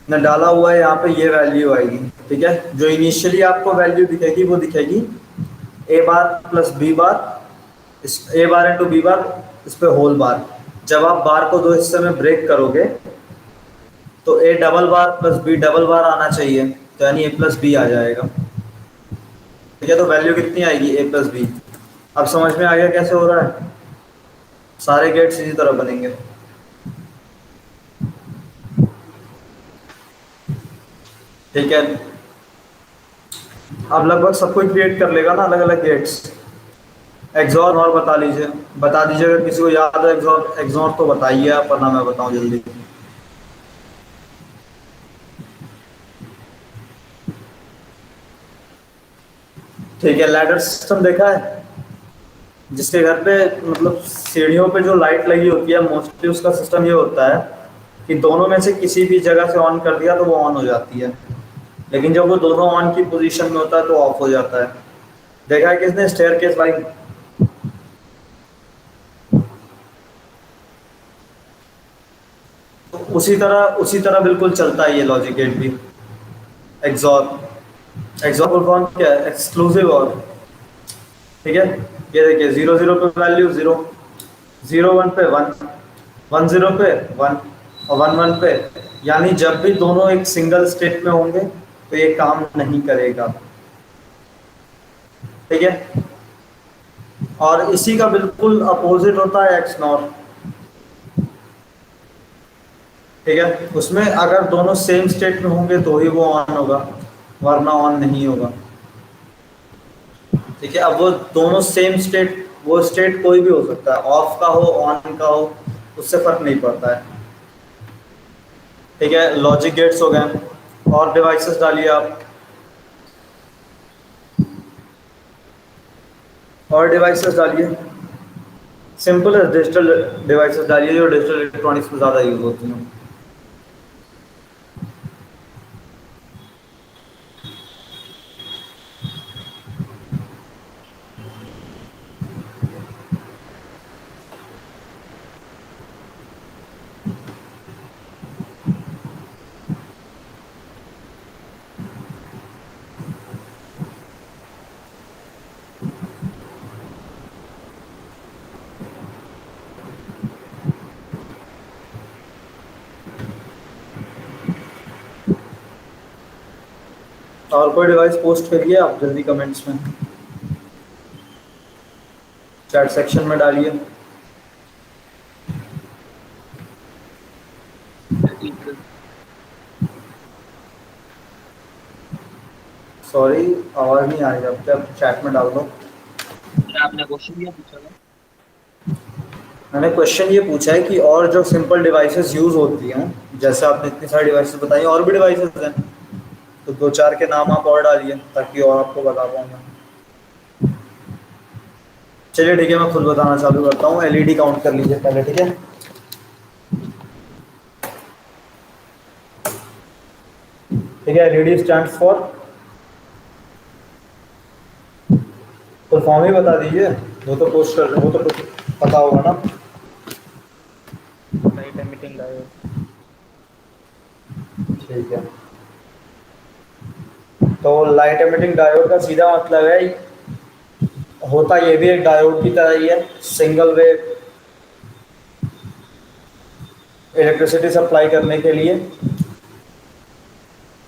ने डाला हुआ है यहाँ पे, ये वैल्यू आएगी, ठीक है। जो इनिशियली आपको वैल्यू दिखेगी वो दिखेगी ए बार प्लस बी बार, इस ए बार इंटू बी बार, इस पे होल बार। जब आप बार को दो हिस्से में ब्रेक करोगे तो A double bar plus B double bar आना चाहिए, तो यानी ए प्लस बी आ जाएगा, ठीक है। तो वैल्यू कितनी आएगी, ए प्लस बी। अब समझ में आ गया कैसे हो रहा है, सारे गेट्स इसी तरह बनेंगे। ठीक है, अब लगभग सब कोई क्रिएट कर लेगा ना अलग अलग गेट्स। एग्जॉर और बता दीजिए अगर किसी को याद है एग्जॉर एग्जॉर तो बताइए आप, वरना मैं बताऊं जल्दी। ठीक है, लैडर सिस्टम देखा है, जिसके घर पे मतलब सीढ़ियों पे जो लाइट लगी होती है, मोस्टली उसका सिस्टम ये होता है कि दोनों में से किसी भी जगह से ऑन कर दिया तो वो ऑन हो जाती है, लेकिन जब वो दोनों ऑन की पोजीशन में होता है तो ऑफ हो जाता है। देखा है किसने स्टेयरकेस लाइन? तो उसी तरह बिल्कुल चलता है ये लॉजिक गेट भी। एग्जॉर एग्जॉर फुल फॉर्म क्या है? एक्सक्लूसिव और। ठीक है, ये देखिए 0 0 पे वैल्यू 0, 0 1 पे 1, 1 0 पे 1 और 1 1 पे, यानी जब भी दोनों एक सिंगल स्टेट में होंगे तो ये काम नहीं करेगा। ठीक है, और इसी का बिल्कुल अपोजिट होता है एक्स नॉट। ठीक है, उसमें अगर दोनों सेम स्टेट में होंगे तो ही वो ऑन होगा, वरना ऑन नहीं होगा। ठीक है, अब वो दोनों सेम स्टेट, वो स्टेट कोई भी हो सकता है, ऑफ का हो ऑन का हो, उससे फर्क नहीं पड़ता है। ठीक है, लॉजिक गेट्स हो गए, और डिवाइसेस डालिए आप, और डिवाइसेस डालिए। सिंपल है, डिजिटल डिवाइसेस डालिए जो डिजिटल इलेक्ट्रॉनिक्स में ज़्यादा यूज होती हैं। और कोई डिवाइस पोस्ट करिए आप जल्दी कमेंट्स में, चैट सेक्शन में डालिए। सॉरी, आवाज़ नहीं आ रही, अब क्या चैट में डाल दो। आपने क्वेश्चन क्या पूछा था? मैंने क्वेश्चन ये पूछा है कि और जो सिंपल डिवाइसेस यूज होती हैं, जैसे आपने इतनी सारी डिवाइसेस बताई, और भी डिवाइसेस हैं, तो 2 4 के नाम आप और डालिए ताकि और आपको बता पाऊंगा। चलिए ठीक है, मैं खुद बताना चालू करता हूँ। एलईडी काउंट कर लीजिए पहले। ठीक है, ठीक है, LED stands for, full form ही बता दीजिए, वो तो पोस्ट कर रहे, वो तो पता होगा ना। Light emitting diode. ठीक है, तो लाइट एमिटिंग डायोड का सीधा मतलब है, होता ये भी एक डायोड की तरह ही है, सिंगल वे इलेक्ट्रिसिटी सप्लाई करने के लिए।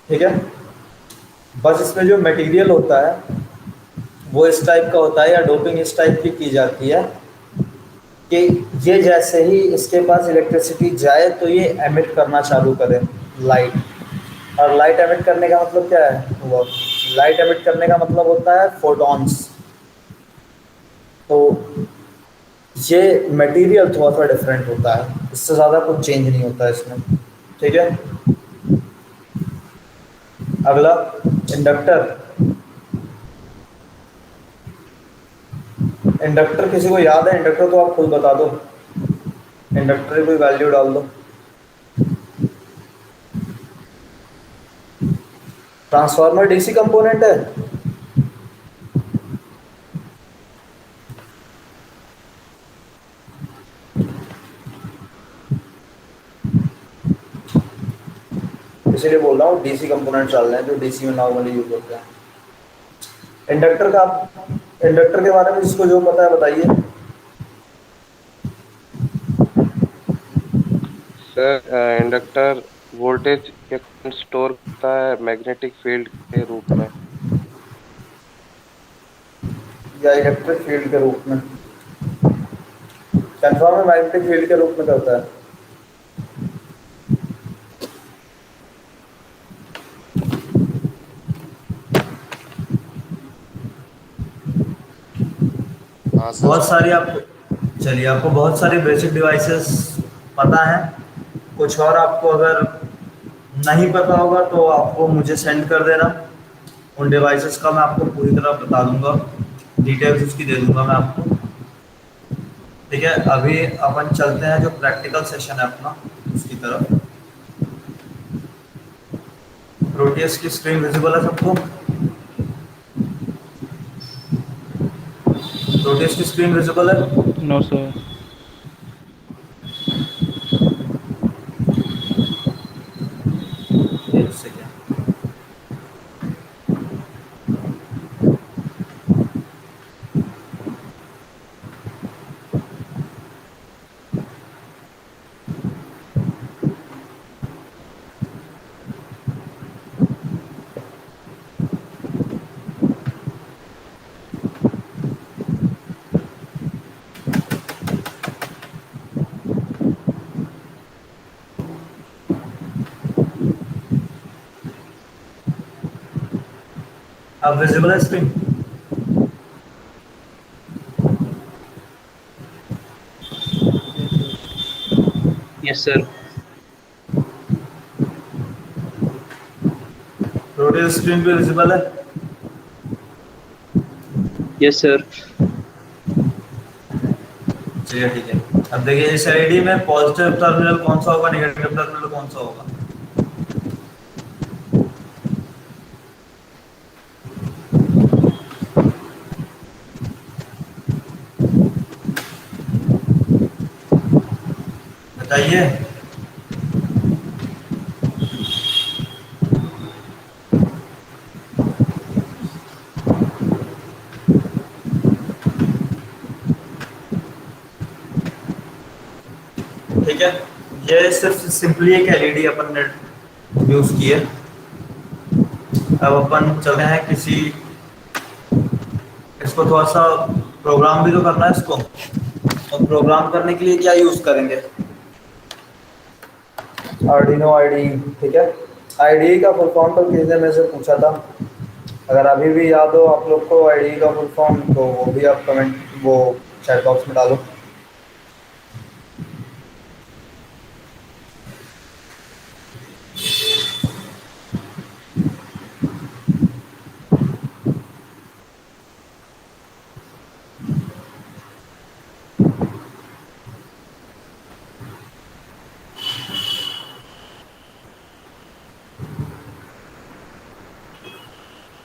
ठीक है, बस इसमें जो मटेरियल होता है वो इस टाइप का होता है, या डोपिंग इस टाइप की जाती है कि ये जैसे ही इसके पास इलेक्ट्रिसिटी जाए तो ये एमिट करना चालू करे लाइट। और लाइट एमिट करने का मतलब क्या है? वो लाइट एमिट करने का मतलब होता है फोटॉन्स। तो ये मटेरियल थोड़ा सा डिफरेंट होता है, इससे ज़्यादा कुछ चेंज नहीं होता है इसमें। ठीक है, अगला इंडक्टर। इंडक्टर किसी को याद है? इंडक्टर तो आप खुद बता दो, इंडक्टर की कोई वैल्यू डाल दो। ट्रांसफार्मर डीसी कंपोनेंट है। इसीलिए बोल रहा हूँ डीसी कंपोनेंट डाल रहे हैं जो डीसी में नॉर्मली यूज होते हैं। इंडक्टर के बारे में जिसको जो पता है बताइए। सर इंडक्टर वोल्टेज स्टोर करता है मैग्नेटिक फील्ड के रूप में, या इलेक्ट्रिक फील्ड के रूप में। ट्रांसफार्मर मैग्नेटिक फील्ड के रूप में करता है। हाँ सर। बहुत सारी आपको, चलिए आपको बहुत सारी बेसिक डिवाइसेस पता है। कुछ और आपको अगर नहीं पता होगा तो आपको मुझे सेंड कर देना। उन डिवाइसेस का मैं आपको पूरी तरह बता दूंगा, डिटेल्स उसकी दे दूंगा मैं आपको। ठीक है, अभी अपन चलते हैं जो प्रैक्टिकल सेशन है अपना उसकी तरफ। प्रोटियस की स्क्रीन विजिबल है सबको? प्रोटियस की स्क्रीन विजिबल है? No sir. एक सेकेंड। अब विजिबल है screen? Yes sir. Yes sir. Proteus screen पे विजिबल है? Yes sir. चलिए ठीक है। अब देखिए इस आईडी में पॉजिटिव टर्मिनल कौन सा होगा, नेगेटिव टर्मिनल कौन सा होगा? बताइए। ठीक है, ये सिर्फ सिंपली एक एलईडी अपन ने यूज की है। अब अपन चलते हैं किसी, इसको थोड़ा सा प्रोग्राम भी तो करना है इसको, और प्रोग्राम करने के लिए क्या यूज करेंगे? Arduino ID. ठीक है, आईडी का फुल फॉर्म तो किसी ने मेरे से पूछा था, अगर अभी भी याद हो आप लोग को आईडी का फुल फॉर्म तो वो भी आप कमेंट, वो चैट बॉक्स में डालो।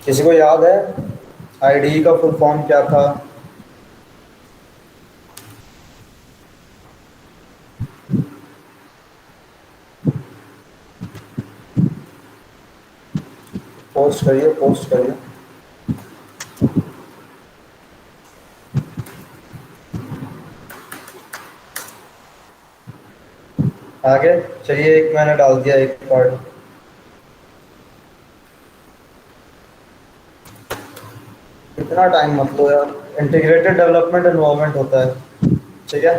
किसी को याद है आईडी का फुल फॉर्म क्या था? पोस्ट करिए, पोस्ट करिए। आगे चलिए, एक मैंने डाल दिया एक कार्ड। इतना टाइम मत लो यार, इंटीग्रेटेड डेवलपमेंट एनवायरनमेंट होता है। ठीक है,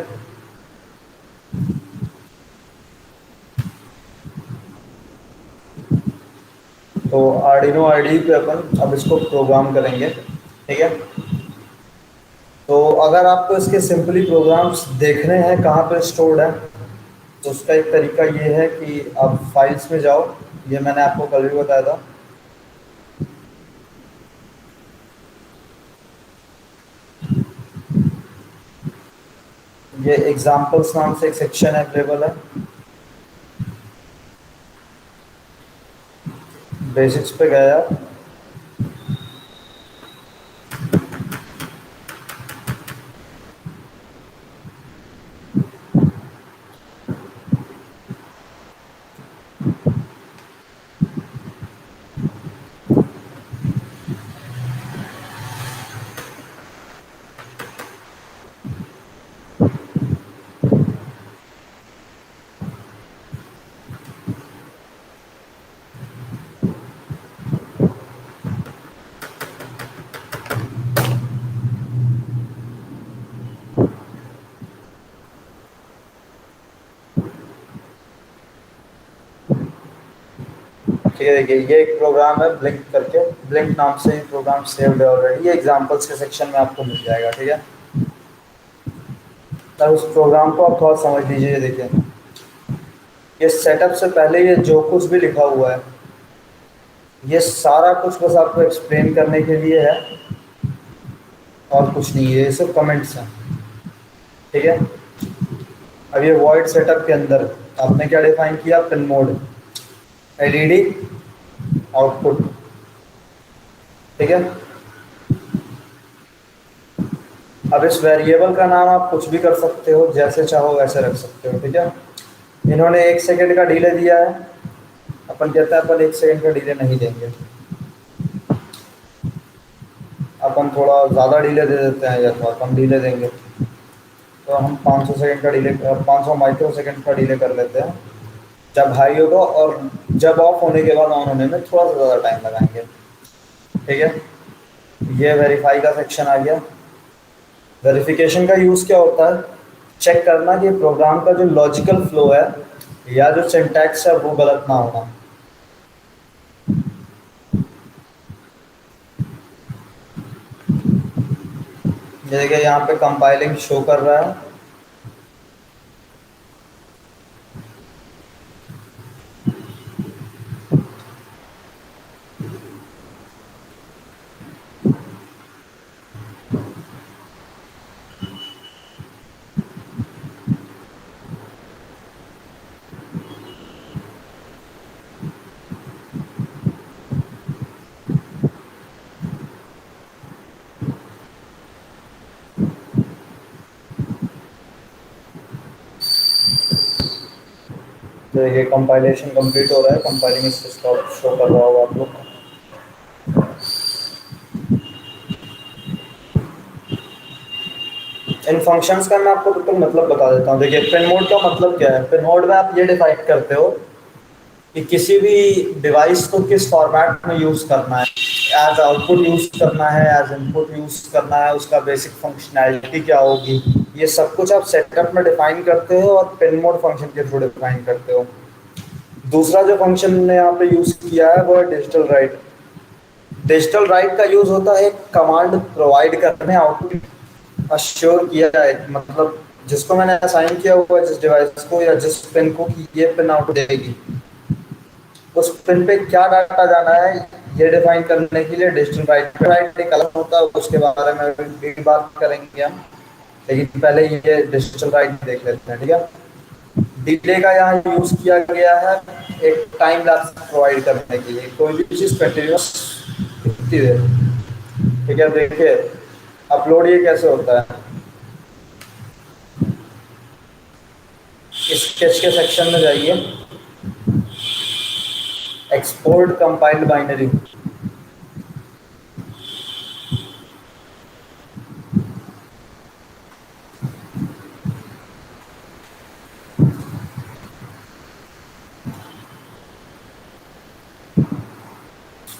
तो आर्डिनो आईडी पे अपन अब इसको प्रोग्राम करेंगे। ठीक है, तो अगर आपको इसके सिंपली प्रोग्राम्स देखने हैं कहाँ पे स्टोर्ड है, तो उसका एक तरीका ये है कि आप फाइल्स में जाओ। ये मैंने आपको कल भी बताया था। ये एग्जाम्पल्स नाम से एक सेक्शन अवेलेबल है। बेसिक्स पे गया, ठीक है। देखिए ये एक प्रोग्राम है ब्लिंक करके, ब्लिंक नाम से प्रोग्राम सेव्ड है ऑलरेडी। ये एग्जांपल्स के सेक्शन में आपको मिल जाएगा। ठीक है, तो उस प्रोग्राम को आप थोड़ा समझ लीजिए। ये देखिए, ये सेटअप से पहले ये जो कुछ भी लिखा हुआ है, ये सारा कुछ बस आपको एक्सप्लेन करने के लिए है और कुछ नहीं है, ये सब कमेंट्स हैं। ठीक है, अब ये वॉइड सेटअप के अंदर आपने क्या डिफाइन किया? Pin mode, LED, output. ठीक है, अब इस वेरिएबल का नाम आप कुछ भी कर सकते हो, जैसे चाहो वैसे रख सकते हो। ठीक है, इन्होंने 1 सेकेंड का डिले दिया है, अपन कहते हैं अपन 1 सेकेंड का डिले नहीं देंगे, अपन थोड़ा ज़्यादा डिले दे देते हैं या थोड़ा कम डिले देंगे। तो हम 500 सेकेंड का डिले, 500 माइक्रो सेकेंड का डिले कर लेते हैं जब हाई होगा, और जब ऑफ होने के बाद ऑन होने में थोड़ा सा ज़्यादा टाइम लगाएंगे। ठीक है, ये वेरीफाई का सेक्शन आ गया। वेरिफिकेशन का यूज़ क्या होता है? चेक करना कि प्रोग्राम का जो लॉजिकल फ्लो है या जो सिंटैक्स है वो गलत ना होना। ये देखिए, यहाँ पे कंपाइलिंग शो कर रहा है। देखिए, कंपाइलेशन कंप्लीट हो रहा है, कंपाइलिंग स्टॉप शो कर रहा होगा आप लोग। इन फंक्शंस का मैं आपको बिल्कुल मतलब बता देता हूँ। देखिए, पिन मोड का मतलब क्या है? पिन मोड में आप ये डिफाइन करते हो कि किसी भी डिवाइस को किस फॉर्मेट में यूज़ करना है, एज आउटपुट यूज़ करना है, एज इनपुट यूज़ करना है, उसका बेसिक फंक्शनैलिटी क्या होगी, ये सब कुछ आप सेटअप में डिफाइन करते हो और पिन मोड फंक्शन के थ्रू डिफाइन करते हो। दूसरा जो फंक्शन ने यहाँ पे यूज़ किया है वो है डिजिटल राइट। डिजिटल राइट का यूज़ होता है कमांड प्रोवाइड करने, आउटपुट अश्योर किया है, मतलब जिसको मैंने असाइन किया हुआ है जिस डिवाइस को या जिस पिन को कि ये पिन आउटपुट देगी, उस पिन पे क्या डाटा जाना है ये डिफाइन करने के लिए डिजिटल राइट। राइट एक अलग होता है, उसके बारे में भी बात करेंगे हम, लेकिन पहले ये डिजिटल राइट देख लेते हैं। ठीक है, डिले का यहाँ यूज किया गया है एक टाइम लैप्स प्रोवाइड करने के लिए, कोई भी चीज़ कंटिन्यूस दिखती है। ठीक है, देखिए अपलोड ये कैसे होता है, स्केच के सेक्शन में जाइए, एक्सपोर्ट कंपाइल्ड बाइनरी,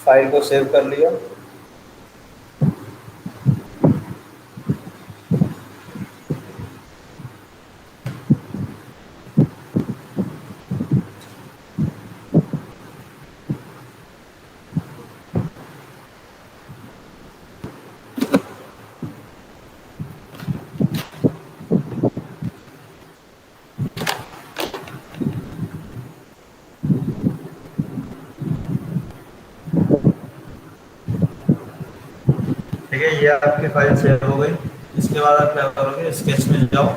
फाइल को सेव कर लिया। ठीक है, ये आपकी फाइल सेव हो गई। इसके बाद आप क्या करोगे, स्केच में जाओ,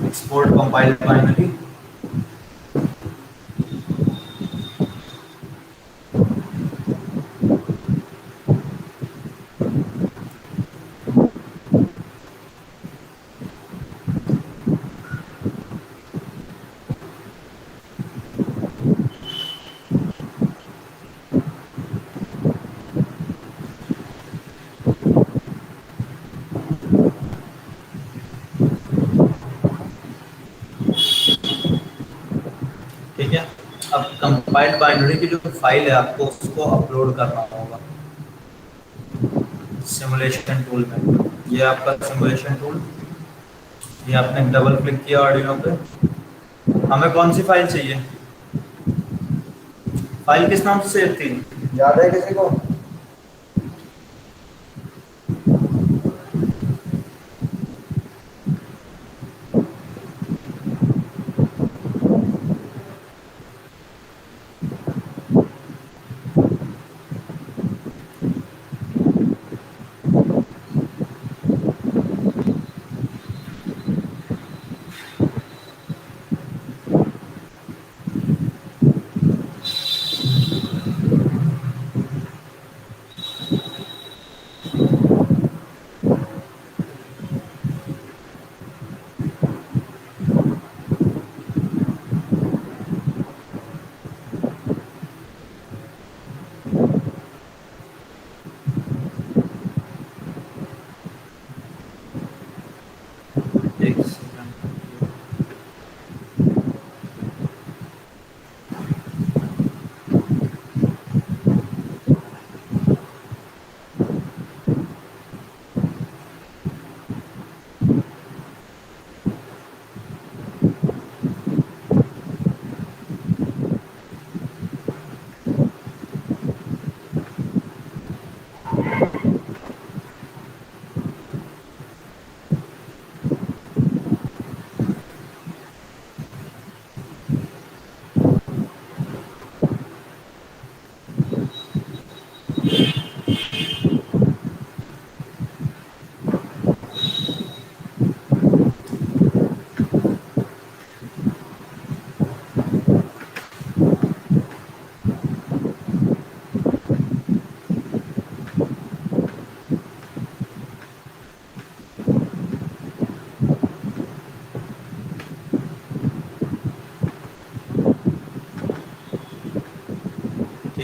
एक्सपोर्ट कंपाइल्ड बाइनरी, ठीक है। अब कंपाइल्ड बाइनरी की जो फाइल है आपको उसको अपलोड करना होगा सिमुलेशन टूल में। ये आपका सिमुलेशन टूल, ये आपने डबल क्लिक किया आर्डिनो पे। हमें कौन सी फाइल चाहिए? फाइल किस नाम से सेव थी, याद है किसी को?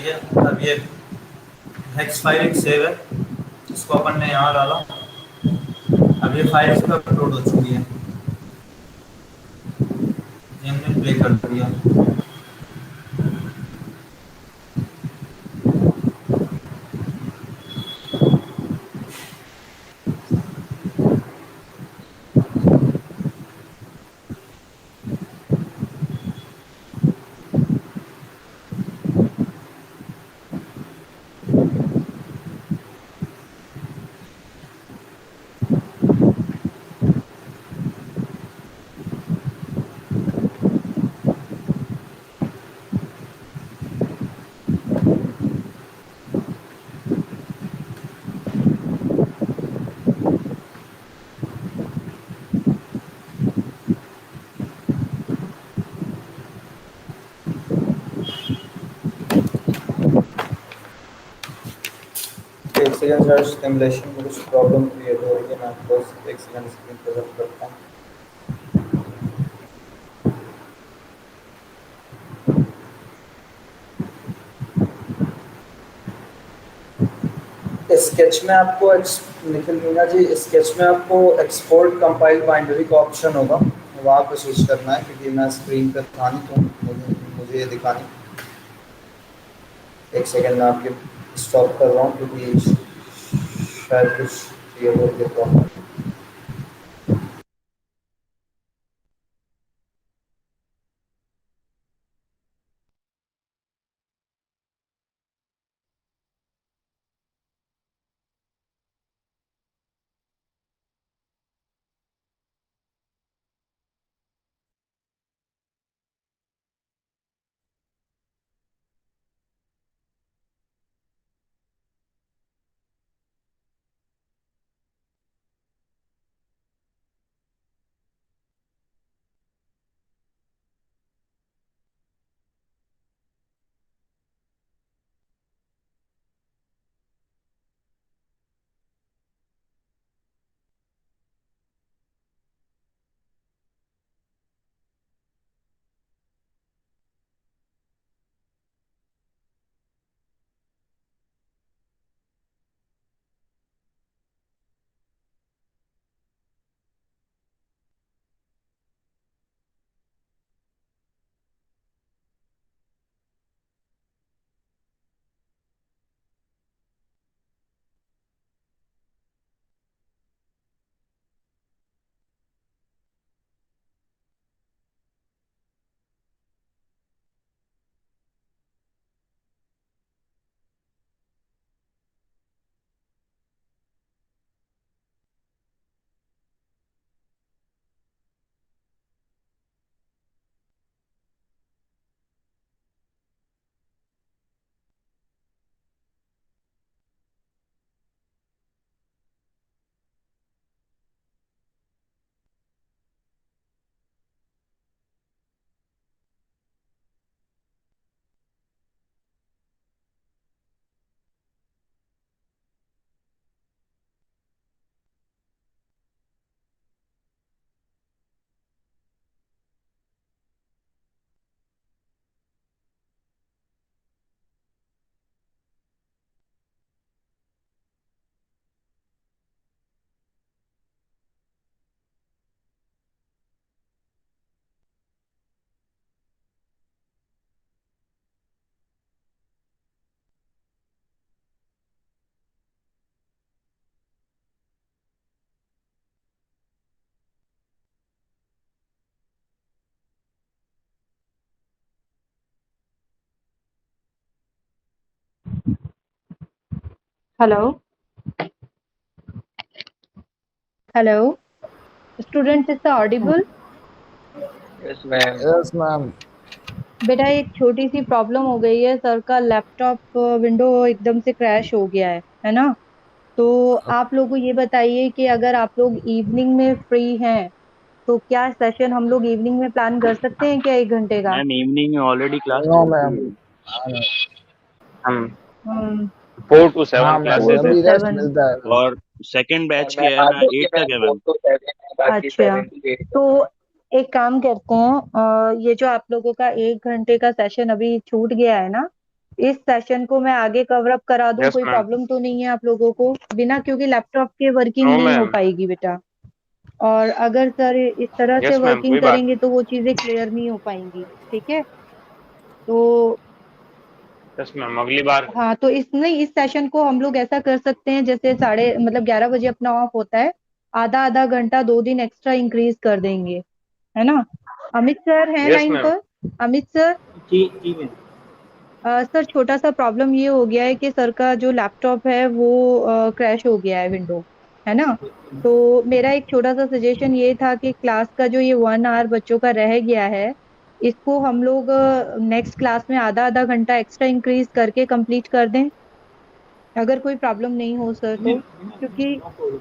देखिए अब ये हेक्स फाइल एक सेव है, इसको अपन ने यहाँ डाला, अब ये फाइल इस पर अपलोड हो चुकी है, ये हमने प्ले कर दिया। एक सेकंड सर, सिमुलेशन में कुछ प्रॉब्लम क्रिएट हो रही है, मैं आपको एक सेकंड स्क्रीन पर रख करता हूँ। स्केच में आपको निखिल मीना जी, स्केच में आपको एक्सपोर्ट कंपाइल बाइनरी का ऑप्शन होगा, वहाँ पे स्विच करना है, क्योंकि मैं स्क्रीन पर था नहीं तो मुझे ये दिखानी। एक सेकंड में आपके स्टॉप कर रहा हूँ, क्योंकि शायद कुछ ये हो गया problem. Hello hello student, is Audible? Yes ma'am. Yes ma'am. बेटा एक छोटी सी प्रॉब्लम हो गई है, सर का लैपटॉप विंडो एकदम से क्रैश हो गया है ना? तो आप लोगों को ये बताइए कि अगर आप लोग इवनिंग में फ्री हैं तो क्या सेशन हम लोग इवनिंग में प्लान कर सकते हैं क्या, 1 घंटे का? मैम इवनिंग में ऑलरेडी क्लास नो चल मैम। रही है। हम हम्म, 4 to 7 हाँ मैम, 4 क्लासेस टू है अभी रेस्ट 7 मिलता है मैम। और सेकंड और बैच मैं के है ना मालूम कि 8 मैं तक है 4 मैम। to 7 है, बाकी अच्छा, 7 to 8 तो एक काम करते हैं, ये जो आप लोगों का 1 घंटे का सेशन अभी छूट गया है ना, इस सेशन को मैं आगे कवर अप करा दूं, यस कोई मैम। प्रॉब्लम तो नहीं है आप लोगों को बिना, क्योंकि लैपटॉप के वर्किंग नो नहीं हो मैम। पाएगी बेटा। और अगर सर इस तरह से यस मैम, वर्किंग कोई बात करेंगे नहीं। तो वो चीजें क्लियर नहीं हो पाएंगी, ठीक है। तो यस मैम, अगली बार। हाँ, तो इस सेशन को हम लोग ऐसा कर सकते हैं, जैसे साढ़े मतलब 11 बजे अपना ऑफ होता है, आधा आधा घंटा 2 दिन एक्स्ट्रा इंक्रीज कर देंगे, है ना। अमित सर हैं यस लाइन मैम। पर? अमित सर। जी जी मैम। सर छोटा सा प्रॉब्लम ये हो गया है कि सर का जो लैपटॉप है वो क्रैश हो गया है, विंडो, है ना। तो मेरा एक छोटा सा सजेशन ये था कि क्लास का जो ये 1 आवर बच्चों का रह गया है, इसको हम लोग नेक्स्ट क्लास में आधा आधा घंटा एक्स्ट्रा इंक्रीज करके कंप्लीट कर दें, अगर कोई प्रॉब्लम नहीं हो सर तो। क्योंकि नो प्रॉब्लम।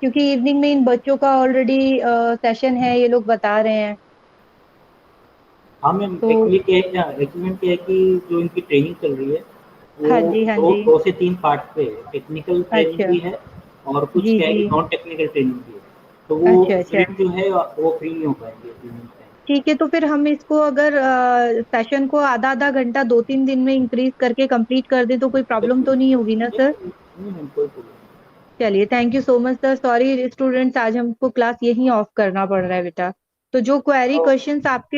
क्योंकि इवनिंग में इन बच्चों का ऑलरेडी सेशन है, ये लोग बता रहे हैं। हाँ मैम, तो एक्चुअली क्या है, कि जो इनकी ट्रेनिंग चल रही है हाँ वो जी, हाँ दो जी। दो से तीन पार्ट पे है। टेक्निकल ट्रेनिंग अच्छा। भी है और कुछ जी क्या है जी। कि नॉन टेक्निकल ट्रेनिंग भी है। तो वो अच्छा अच्छा। स्टूडेंट जो है वो फ्री नहीं हो पाएंगे इवनिंग टाइम। ठीक है, तो फिर हम इसको अगर सेशन को आधा आधा घंटा 2 3 दिन में इंक्रीज करके कंप्लीट कर दें तो कोई प्रॉब्लम तो नहीं होगी ना सर? नहीं मैम, कोई प्रॉब्लम नहीं। चलिए, thank you so much sir. Sorry students, आज हमको क्लास यहीं ऑफ करना पड़ रहा है बेटा। तो जो क्वेरी तो क्वेश्चंस आपके